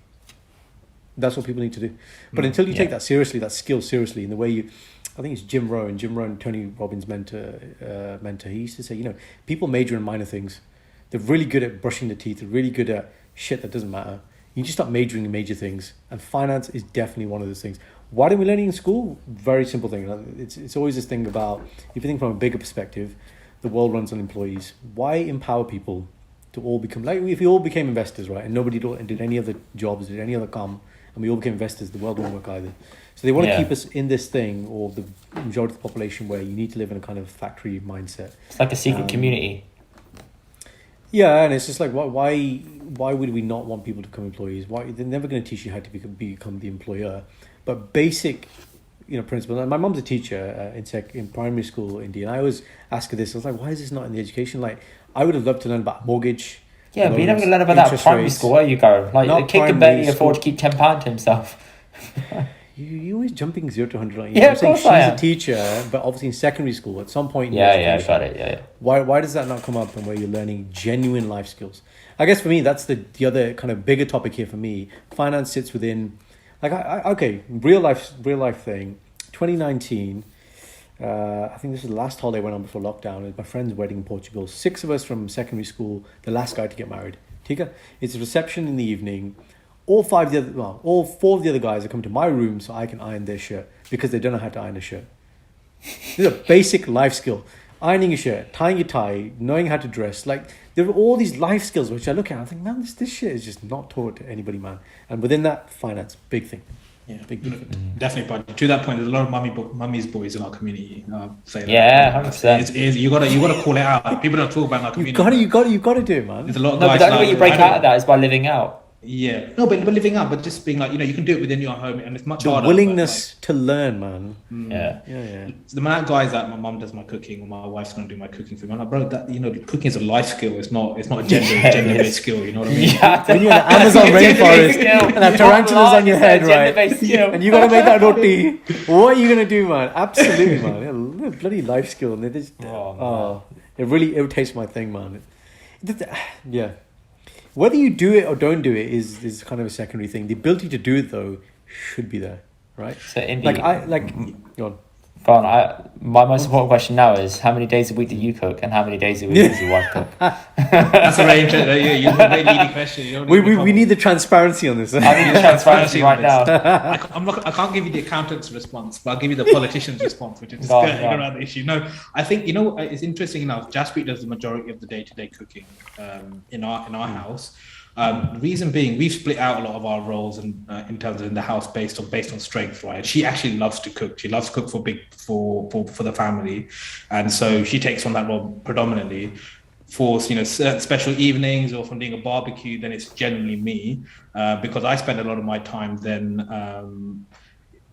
That's what people need to do. But until you take that seriously, that skill seriously, in the way I think it's Jim Rohn, Tony Robbins' mentor. He used to say, people major in minor things. They're really good at brushing the teeth. They're really good at shit that doesn't matter. You just start majoring in major things, and finance is definitely one of those things. Why don't we learn it in school? Very simple thing. It's always this thing about, if you think from a bigger perspective, the world runs on employees. Why empower people to all become, like if we all became investors, right, and nobody did any other jobs, did any other and we all became investors, the world won't work either. So they want to keep us in this thing, or the majority of the population, where you need to live in a kind of factory mindset. It's like a secret community. Yeah, and it's just like, why would we not want people to become employees? Why they're never going to teach you how to become the employer, but basic, principles. And my mum's a teacher in primary school, Indy, and I always ask her this. I was like, why is this not in the education? Like, I would have loved to learn about mortgage. Yeah, but you're never going to learn about that in primary school. Where you go? Like, a kid can barely afford to keep £10 to himself. You always jumping 0 to 100. Like, yeah, of course I am. She's a teacher, but obviously in secondary school, at some point. I got it. Yeah. Why does that not come up, and where you're learning genuine life skills? I guess for me, that's the other kind of bigger topic here for me. Finance sits within, like, real life thing. 2019. I think this is the last holiday I went on before lockdown. It was my friend's wedding in Portugal. 6 of us from secondary school, the last guy to get married. Tika, it's a reception in the evening. All 4 of the other guys are coming to my room so I can iron their shirt, because they don't know how to iron a shirt. This is a basic life skill. Ironing a shirt, tying a tie, knowing how to dress. Like, there are all these life skills which I look at and I think, man, this shit is just not taught to anybody, man. And within that, finance, big thing. Yeah, definitely. But to that point, there's a lot of mummy's boys in our community. Say that. Yeah, 100%. You gotta call it out. People don't talk about our community. You got to do it, man. There's a lot of guys. But the only way you break out of that is by living out. Yeah, no, but living out, but just being like, you can do it within your home, and it's much harder. Willingness to learn, man. Yeah. So the amount of guys that my mum does my cooking, or my wife's gonna do my cooking for me, I'm like, bro, that cooking is a life skill. It's not a gender-based skill. You know what I mean? Yeah, when you're in the Amazon rainforest and have tarantulas on your head, right? And you gotta make that roti. What are you gonna do, man? Absolutely, man. Yeah, bloody life skill, and it just it really irritates my thing, man. Yeah. Whether you do it or don't do it is kind of a secondary thing. The ability to do it, though, should be there, right? So, Indy, go on. My most important question now is, how many days a week do you cook, and how many days a week does your wife cook? That's a range. You're a very leading question. We need the transparency on this. I need the transparency right now. I can't give you the accountant's response, but I'll give you the politician's response, which is skirting around the issue. No, I think it's interesting enough. Jaspreet does the majority of the day-to-day cooking in our house. Reason being, we've split out a lot of our roles in terms of in the house based on strength, right? She actually loves to cook. She loves to cook for the family, and so she takes on that role predominantly. For certain special evenings or from doing a barbecue, then it's generally me, because I spend a lot of my time then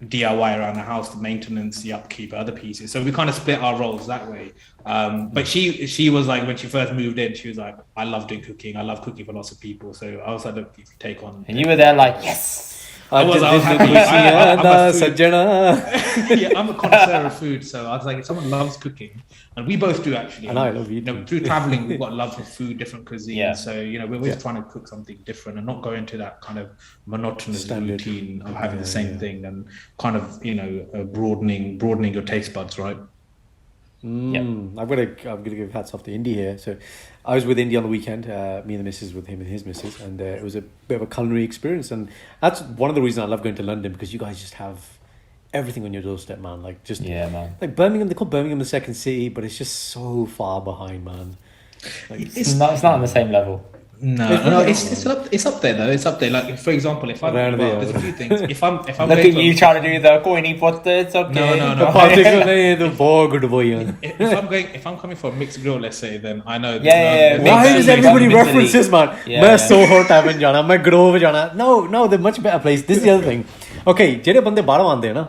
DIY around the house, the maintenance, the upkeep, other pieces. So we kind of split our roles that way. But she was like, when she first moved in, she was like, I love doing cooking. I love cooking for lots of people. So I was like, look, if you take on. And you were there like, yes. I was happy. I'm a connoisseur of food, so I was like, if someone loves cooking, and we both do actually. And I love eating. Through traveling, we've got love for food, different cuisines. Yeah. So we're always trying to cook something different and not go into that kind of monotonous standard routine of having the same thing, and kind of broadening your taste buds, right? I'm gonna give hats off to Indy here. So I was with Indy on the weekend, me and the missus with him and his missus, and it was a bit of a culinary experience, and that's one of the reasons I love going to London, because you guys just have everything on your doorstep, man. Like Birmingham, they call Birmingham the second city, but it's just so far behind, man. Like, It's not on the same level. No, it's up there though. It's up there. Like for example, if I'm Around there. there's a few things. If I'm Look going at to you trying to do the coiny potter. It's okay. No. If I'm coming for a mixed grill, let's say, then I know. Yeah. Why does everybody reference this, man? Yeah. मैं Soho Tavern जाना, मैं Grove जाना. No, they're much better place. This is the other thing. Okay, जेरे बंदे बाहर आंदे हैं ना.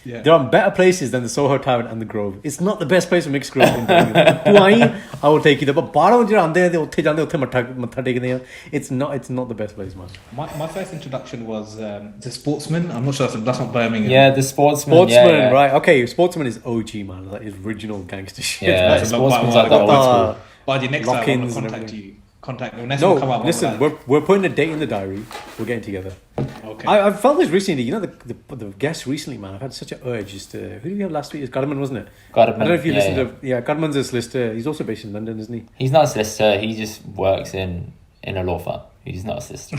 Yeah. There are better places than the Soho Tavern and the Grove. It's not the best place for mixed grill in Birmingham. तू आई, I will take you there. But बाहर जेरे आंदे हैं, they उत्थे जांदे, उत्थे मत्था टेकदे हैं. It's not the best place, man. My first introduction was the Sportsman. I'm not sure that's not Birmingham. Yeah, the Sportsman. Sportsman, yeah. right? Okay, Sportsman is OG, man. That is original gangster shit. Yeah, That's a long Sportsman's time like the ago. old school. But the next time I want Lock-ins to and contact everything. you. Contact me. Next time come No, up, listen, we're putting a date in the diary. We're getting together. Okay. I've felt this recently. You know, the guests recently, man. I've had such an urge. Just who did we have last week? It was Garman, wasn't it? Garman, I don't know if you listened yeah. to. Yeah, Garman's a solicitor. He's also based in London, isn't he? He's not a solicitor. He just works in a law firm. He's not a solicitor.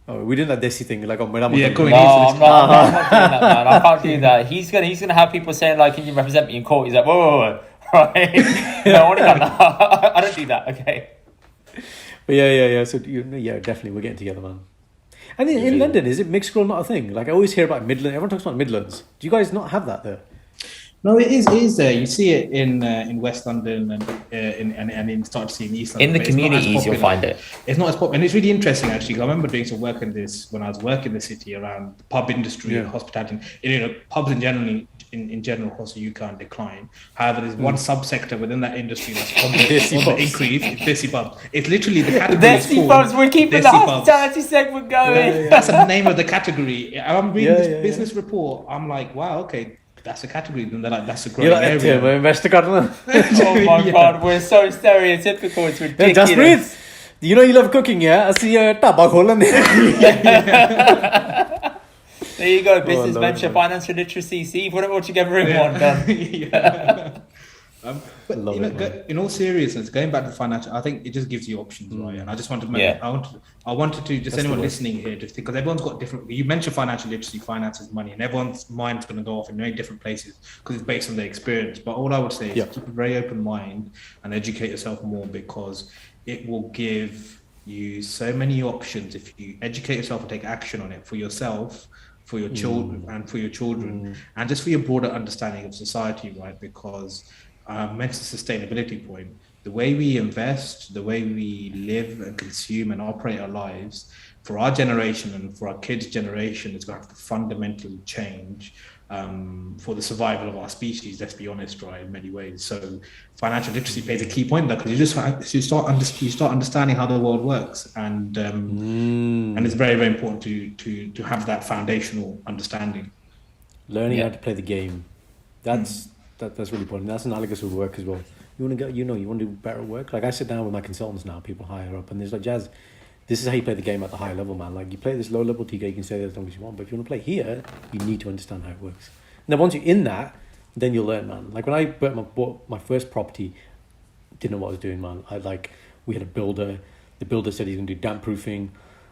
Oh, we did that Desi thing. Like, oh, Yeah, cool. No, I'm not doing that, man. I can't do that. He's gonna have people saying like, "Can you represent me in court?" He's like, "Whoa, right? No, what about that? I don't do that." Okay. But yeah. So definitely we're getting together, man. And in London, is it mixed grill not a thing? Like I always hear about Midlands. Everyone talks about Midlands. Do you guys not have that there? No, it is there. You see it in West London and in start to see in East London. In the but it's not as communities, you'll popular. find it. It's not as popular, and it's really interesting actually. 'Cause I remember doing some work in this when I was working in the city around the pub industry, Yeah. hospitality. Pubs in general across the UK are in decline. However, there's one subsector within that industry that's on the increase. It's Desi pubs. It's literally the category. Desi pubs. We're keeping the Desi pubs. hospitality segment going. That's the name of the category. And I'm reading this Yeah. business report. I'm like, wow, okay. That's a category, then they're like, that's a growing You're like, area. Tim, investor karna. Oh my god, we're so stereotypical. It's ridiculous. Just breathe. You know you love cooking, yeah? I see a taba kholan There you go, business Lord, venture, man. financial literacy. See, put it all together in one. Done. Yeah. But Love it, man. in all seriousness, going back to financial, I think it just gives you options, right? And I just wanted to Yeah. I wanted to just That's anyone the word. listening here, just because everyone's got different. You mentioned financial literacy, finances, money, and everyone's mind's going to go off in many different places because it's based on their experience. But all I would say is Yeah. keep a very open mind and educate yourself more because it will give you so many options if you educate yourself and take action on it for yourself, for your children, and for your children, and just for your broader understanding of society, right? Because mental sustainability point, the way we invest, the way we live and consume and operate our lives for our generation and for our kids' generation is going to have to fundamentally change for the survival of our species, let's be honest, right, in many ways. So financial literacy plays a key point there because you start understanding how the world works, and it's very, very important to have that foundational understanding. Learning Yeah. how to play the game. That's really important. That's analogous with work as well. You want to go, you want to do better at work. Like I sit down with my consultants now, people higher up, and there's like, Jazz, this is how you play the game at the high level, man. Like you play this low level TK, you can stay there as long as you want, but if you want to play here, you need to understand how it works. And then once you're in that, then you'll learn, man. Like when I bought my first property, didn't know what I was doing, man. We had a builder. The builder said he's gonna do damp proofing,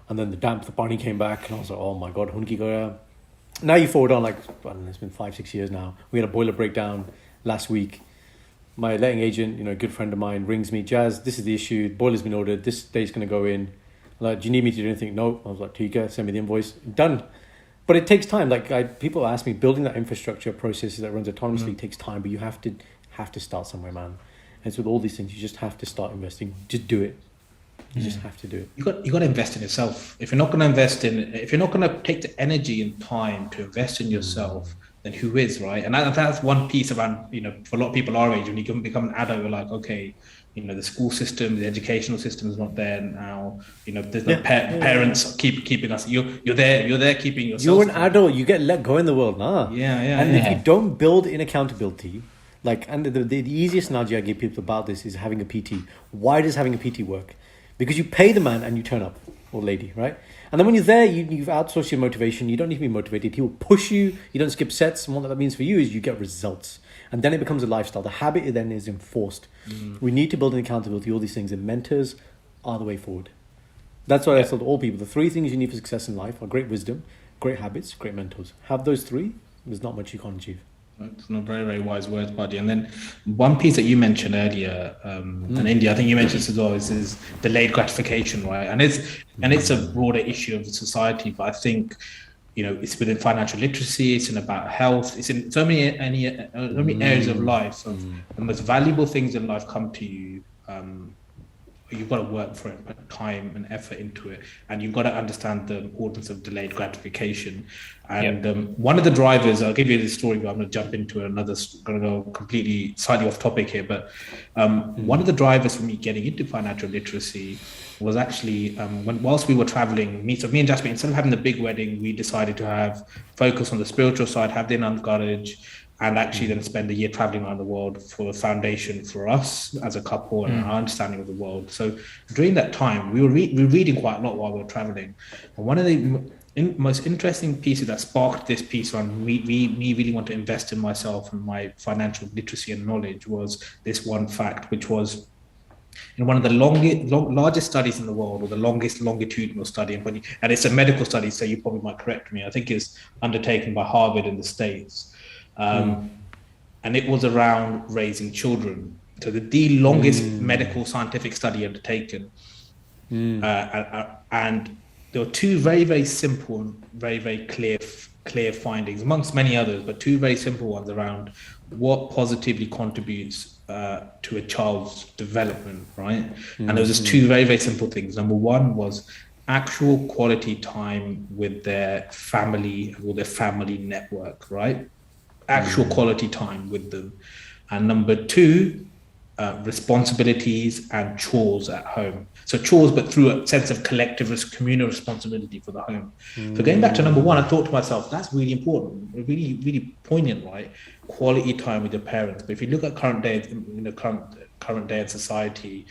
and then the Barney came back, and I was like, oh my god, hunki goya. Now you forward on, like, I don't know, it's been 5-6 years now. We had a boiler breakdown last week. My letting agent, a good friend of mine, rings me, Jazz, this is the issue, boiler's been ordered, this day's going to go in. Like, do you need me to do anything? No. I was like, Tika, send me the invoice. Done. But it takes time. Like, people ask me, building that infrastructure process that runs autonomously takes time, but you have to start somewhere, man. And so with all these things, you just have to start investing. Just do it. You just have to do it. You got to invest in yourself. If you're not going to take the energy and time to invest in yourself, then who is, right? And that's one piece around, for a lot of people our age, when you can become an adult, you're like, okay, the school system, the educational system is not there now. There's no parents keeping us. You're there keeping yourself. You're an adult. You get let go in the world, nah. And if you don't build in accountability, and the easiest analogy I give people about this is having a PT. Why does having a PT work? Because you pay the man and you turn up, or lady, right? And then when you're there, you've outsourced your motivation. You don't need to be motivated. He will push you. You don't skip sets. And what that means for you is you get results. And then it becomes a lifestyle. The habit then is enforced. We need to build an accountability, all these things. And mentors are the way forward. That's what I tell all people. The 3 things you need for success in life are great wisdom, great habits, great mentors. Have those 3, there's not much you can't achieve. It's not very, very wise words, buddy. And then one piece that you mentioned earlier, and India, I think you mentioned this as well, is delayed gratification, right? And it's a broader issue of society, but I think, you know, it's within financial literacy, it's in about health, it's in so many areas of life. So the most valuable things in life come to you. You've got to work for it, put time and effort into it, and you've got to understand the importance of delayed gratification. And one of the drivers, I'll give you this story, but I'm going to jump into another, going to go completely slightly off topic here, but one of the drivers for me getting into financial literacy was actually whilst we were traveling, me and Jasmine, instead of having the big wedding, we decided to have focus on the spiritual side, have the encourage, and actually then spend a year traveling around the world for a foundation for us as a couple and our understanding of the world. So during that time, we were reading quite a lot while we were traveling. And one of the most interesting pieces that sparked this piece on me really want to invest in myself and my financial literacy and knowledge was this one fact, which was in one of the largest studies in the world, or the longest longitudinal study, and it's a medical study, so you probably might correct me. I think it's undertaken by Harvard in the States. And it was around raising children. So the longest medical scientific study undertaken. And there were two very, very simple, very, very clear findings, amongst many others, but two very simple ones around what positively contributes to a child's development, right? And there was just two very, very simple things. Number one was actual quality time with their family or their family network, right? Actual quality time with them. And number two, responsibilities and chores at home. So chores, but through a sense of collective communal responsibility for the home. So going back to number one, I thought to myself, that's really important, really, really poignant, right? Quality time with your parents. But if you look at current day in society,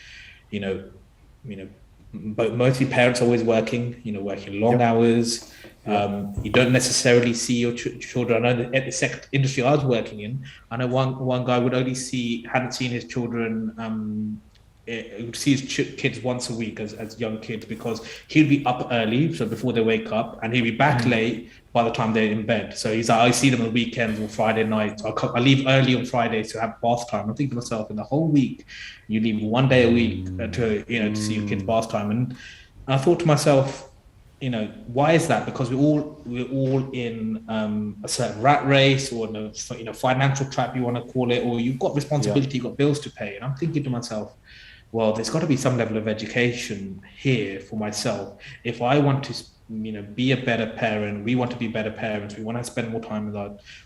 but mostly parents are always working, working long hours. You don't necessarily see your children. I know at the industry I was working in, I know one guy hadn't seen his children, would see his kids once a week as young kids, because he'd be up early, so before they wake up, and he'd be back late by the time they're in bed. So he's like, I see them on weekends or Friday nights. I leave early on Fridays to have bath time. I'm thinking to myself, in the whole week, you leave one day a week to see your kids' bath time. And I thought to myself, why is that? Because we're all in a certain rat race, or in a financial trap, you want to call it, or you've got responsibility, you've got bills to pay. And I'm thinking to myself, well, there's got to be some level of education here for myself. If I want to, be a better parent, we want to be better parents, we want to spend more time with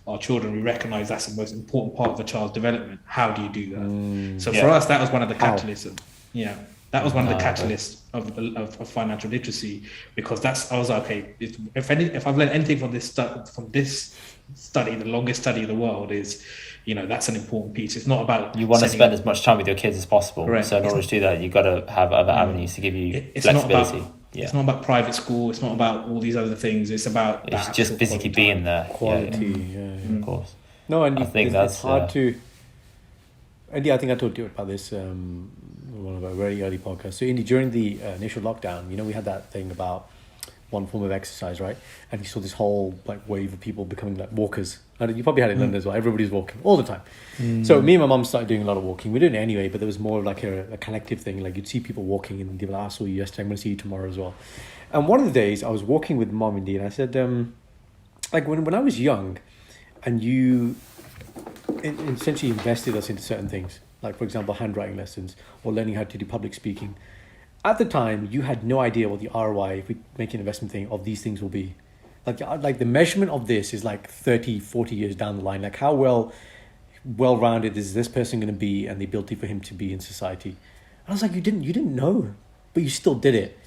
our children, we recognize that's the most important part of a child's development. How do you do that? So for us, that was one of the catalysts. That was one of the catalysts of financial literacy, because I was like, okay, if I've learned anything from this study, the longest study in the world, is, that's an important piece. It's not about you want to spend as much time with your kids as possible. Correct. So in order to do that, you've got to have other avenues to give you flexibility. It's not about private school. It's not about all these other things. It's about just physically being there. Quality, of course. No, and I think it's hard to. And I think I told you about this one of our very early podcasts. So, Indy, during the initial lockdown, we had that thing about one form of exercise, right? And you saw this whole wave of people becoming walkers. And you probably had it in London as well. Everybody's walking all the time. So me and my mum started doing a lot of walking. We did it anyway, but there was more like a collective thing. Like you'd see people walking, and they'd be like, I saw you yesterday, I'm going to see you tomorrow as well. And one of the days I was walking with Mum, Indy, and I said, when I was young, and you essentially invested us into certain things, like for example handwriting lessons or learning how to do public speaking, at the time you had no idea what the ROI, if we make an investment thing, of these things will be. Like the measurement of this is 30, 40 years down the line. Like how well-rounded is this person going to be, and the ability for him to be in society. And I was like, you didn't know, but you still did it.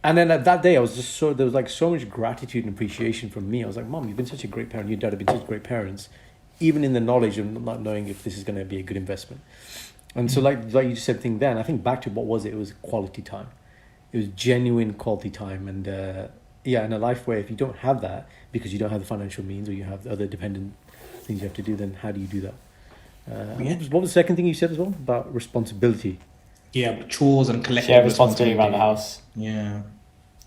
And then at that day, I was just there was so much gratitude and appreciation from me. I was like, Mom, you've been such a great parent. Your dad have been such great parents, even in the knowledge of not knowing if this is going to be a good investment. And so like you said thing then, I think back to what was it? It was quality time. It was genuine quality time. And in a life where if you don't have that, because you don't have the financial means, or you have other dependent things you have to do, then how do you do that? What was the second thing you said as well? About responsibility. Yeah, chores and collective share responsibility around the house. Yeah.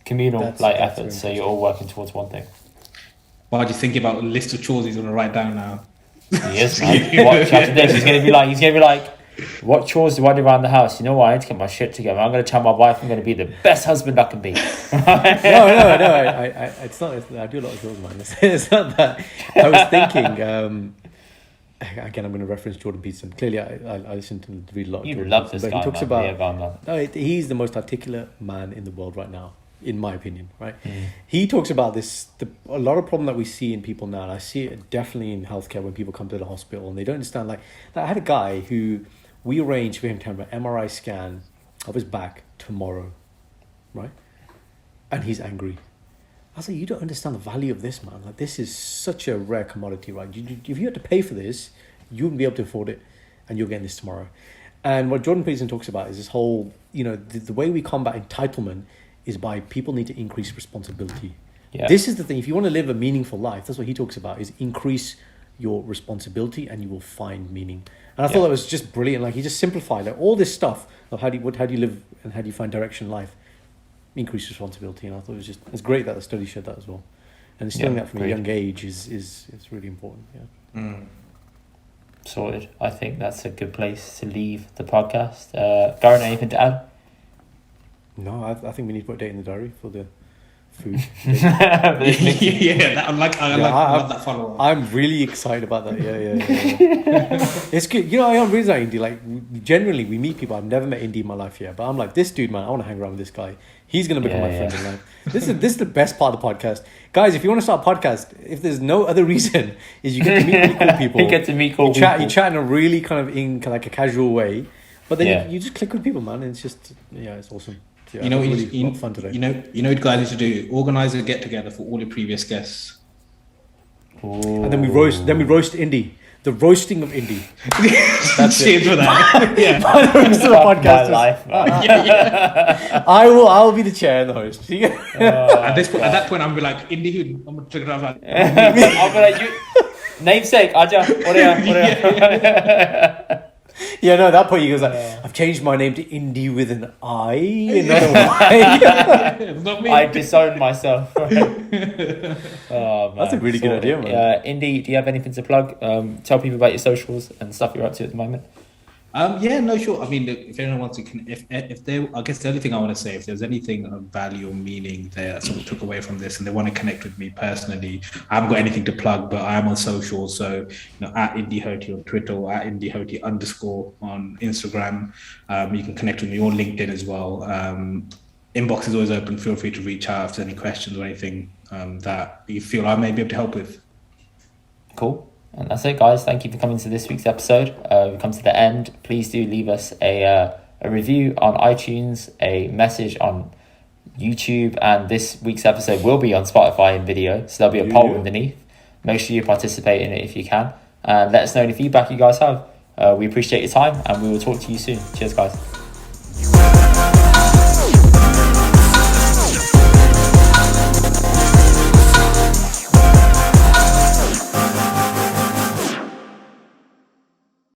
Communal efforts, so you're all working towards one thing. Why do you think about a list of chores he's going to write down now? He is, man. Watch after this. He's gonna be like, what chores do I do around the house? You know what? I need to get my shit together. I'm gonna tell my wife I'm gonna be the best husband I can be. No. It's not. I do a lot of chores, man. It's not that. I was thinking. Again, I'm going to reference Jordan Peterson. Clearly, I listen to read a lot of You Jordan love Peterson, this but guy, he talks man. about. No, he's the most articulate man in the world right now, in my opinion. Right? He talks about this. A lot of problem that we see in people now. And I see it definitely in healthcare when people come to the hospital and they don't understand. Like I had a guy who we arranged for him to have an MRI scan of his back tomorrow, right? And he's angry. I was like, you don't understand the value of this, man. Like, this is such a rare commodity, right? If you had to pay for this, you wouldn't be able to afford it, and you're getting this tomorrow. And what Jordan Peterson talks about is this whole, the way we combat entitlement is by people need to increase responsibility. Yeah. This is the thing. If you want to live a meaningful life, that's what he talks about, is increase your responsibility and you will find meaning. And I thought that was just brilliant. Like, he just simplified like all this stuff of how do you live and how do you find direction in life. Increased responsibility, and I thought it's great that the study showed that as well, and instilling that from a young age is really important. Sorted. I think that's a good place to leave the podcast. Karan, anything to add? No, I think we need to put a date in the diary for the food. I love that follow up. I'm really excited about that. Yeah. It's good. I'm really like Indy. Like, generally, we meet people. I've never met Indy in my life yet, but I'm like, this dude, man, I want to hang around with this guy. He's gonna become my friend in life. This is the best part of the podcast, guys. If you want to start a podcast, if there's no other reason, is you get to meet really cool people. You get to meet cool people. You chat in a really kind of in like a casual way, but then you just click with people, man. And it's just it's awesome. Yeah, fun today. You know what guys need to do? Organize a get together for all the previous guests. Ooh. And then we roast Indy. The roasting of Indy. That's it for that. Yeah. Podcast. Life, I will be the chair and the host. At that point, I'm be like, Indy, who? I'm gonna check it out. I'll be like, you namesake, Aja. At that point he goes like, I've changed my name to Indy with an I. It's not me. I disown myself. Oh, man. That's a really good idea, man. Indy, do you have anything to plug? Tell people about your socials and stuff you're up to at the moment. Sure. I mean, if anyone wants to, I guess the only thing I want to say, if there's anything of value or meaning that someone took away from this and they want to connect with me personally, I haven't got anything to plug, but I am on social. So, at Indy Hothi on Twitter or at Indy Hothi _ on Instagram. You can connect with me on LinkedIn as well. Inbox is always open. Feel free to reach out if there's any questions or anything that you feel I may be able to help with. Cool. And that's it, guys. Thank you for coming to this week's episode. We've come to the end. Please do leave us a review on iTunes, a message on YouTube, and this week's episode will be on Spotify in video, so there'll be a poll underneath. Make sure you participate in it if you can, and let us know any feedback you guys have. We appreciate your time, and we will talk to you soon. Cheers, guys.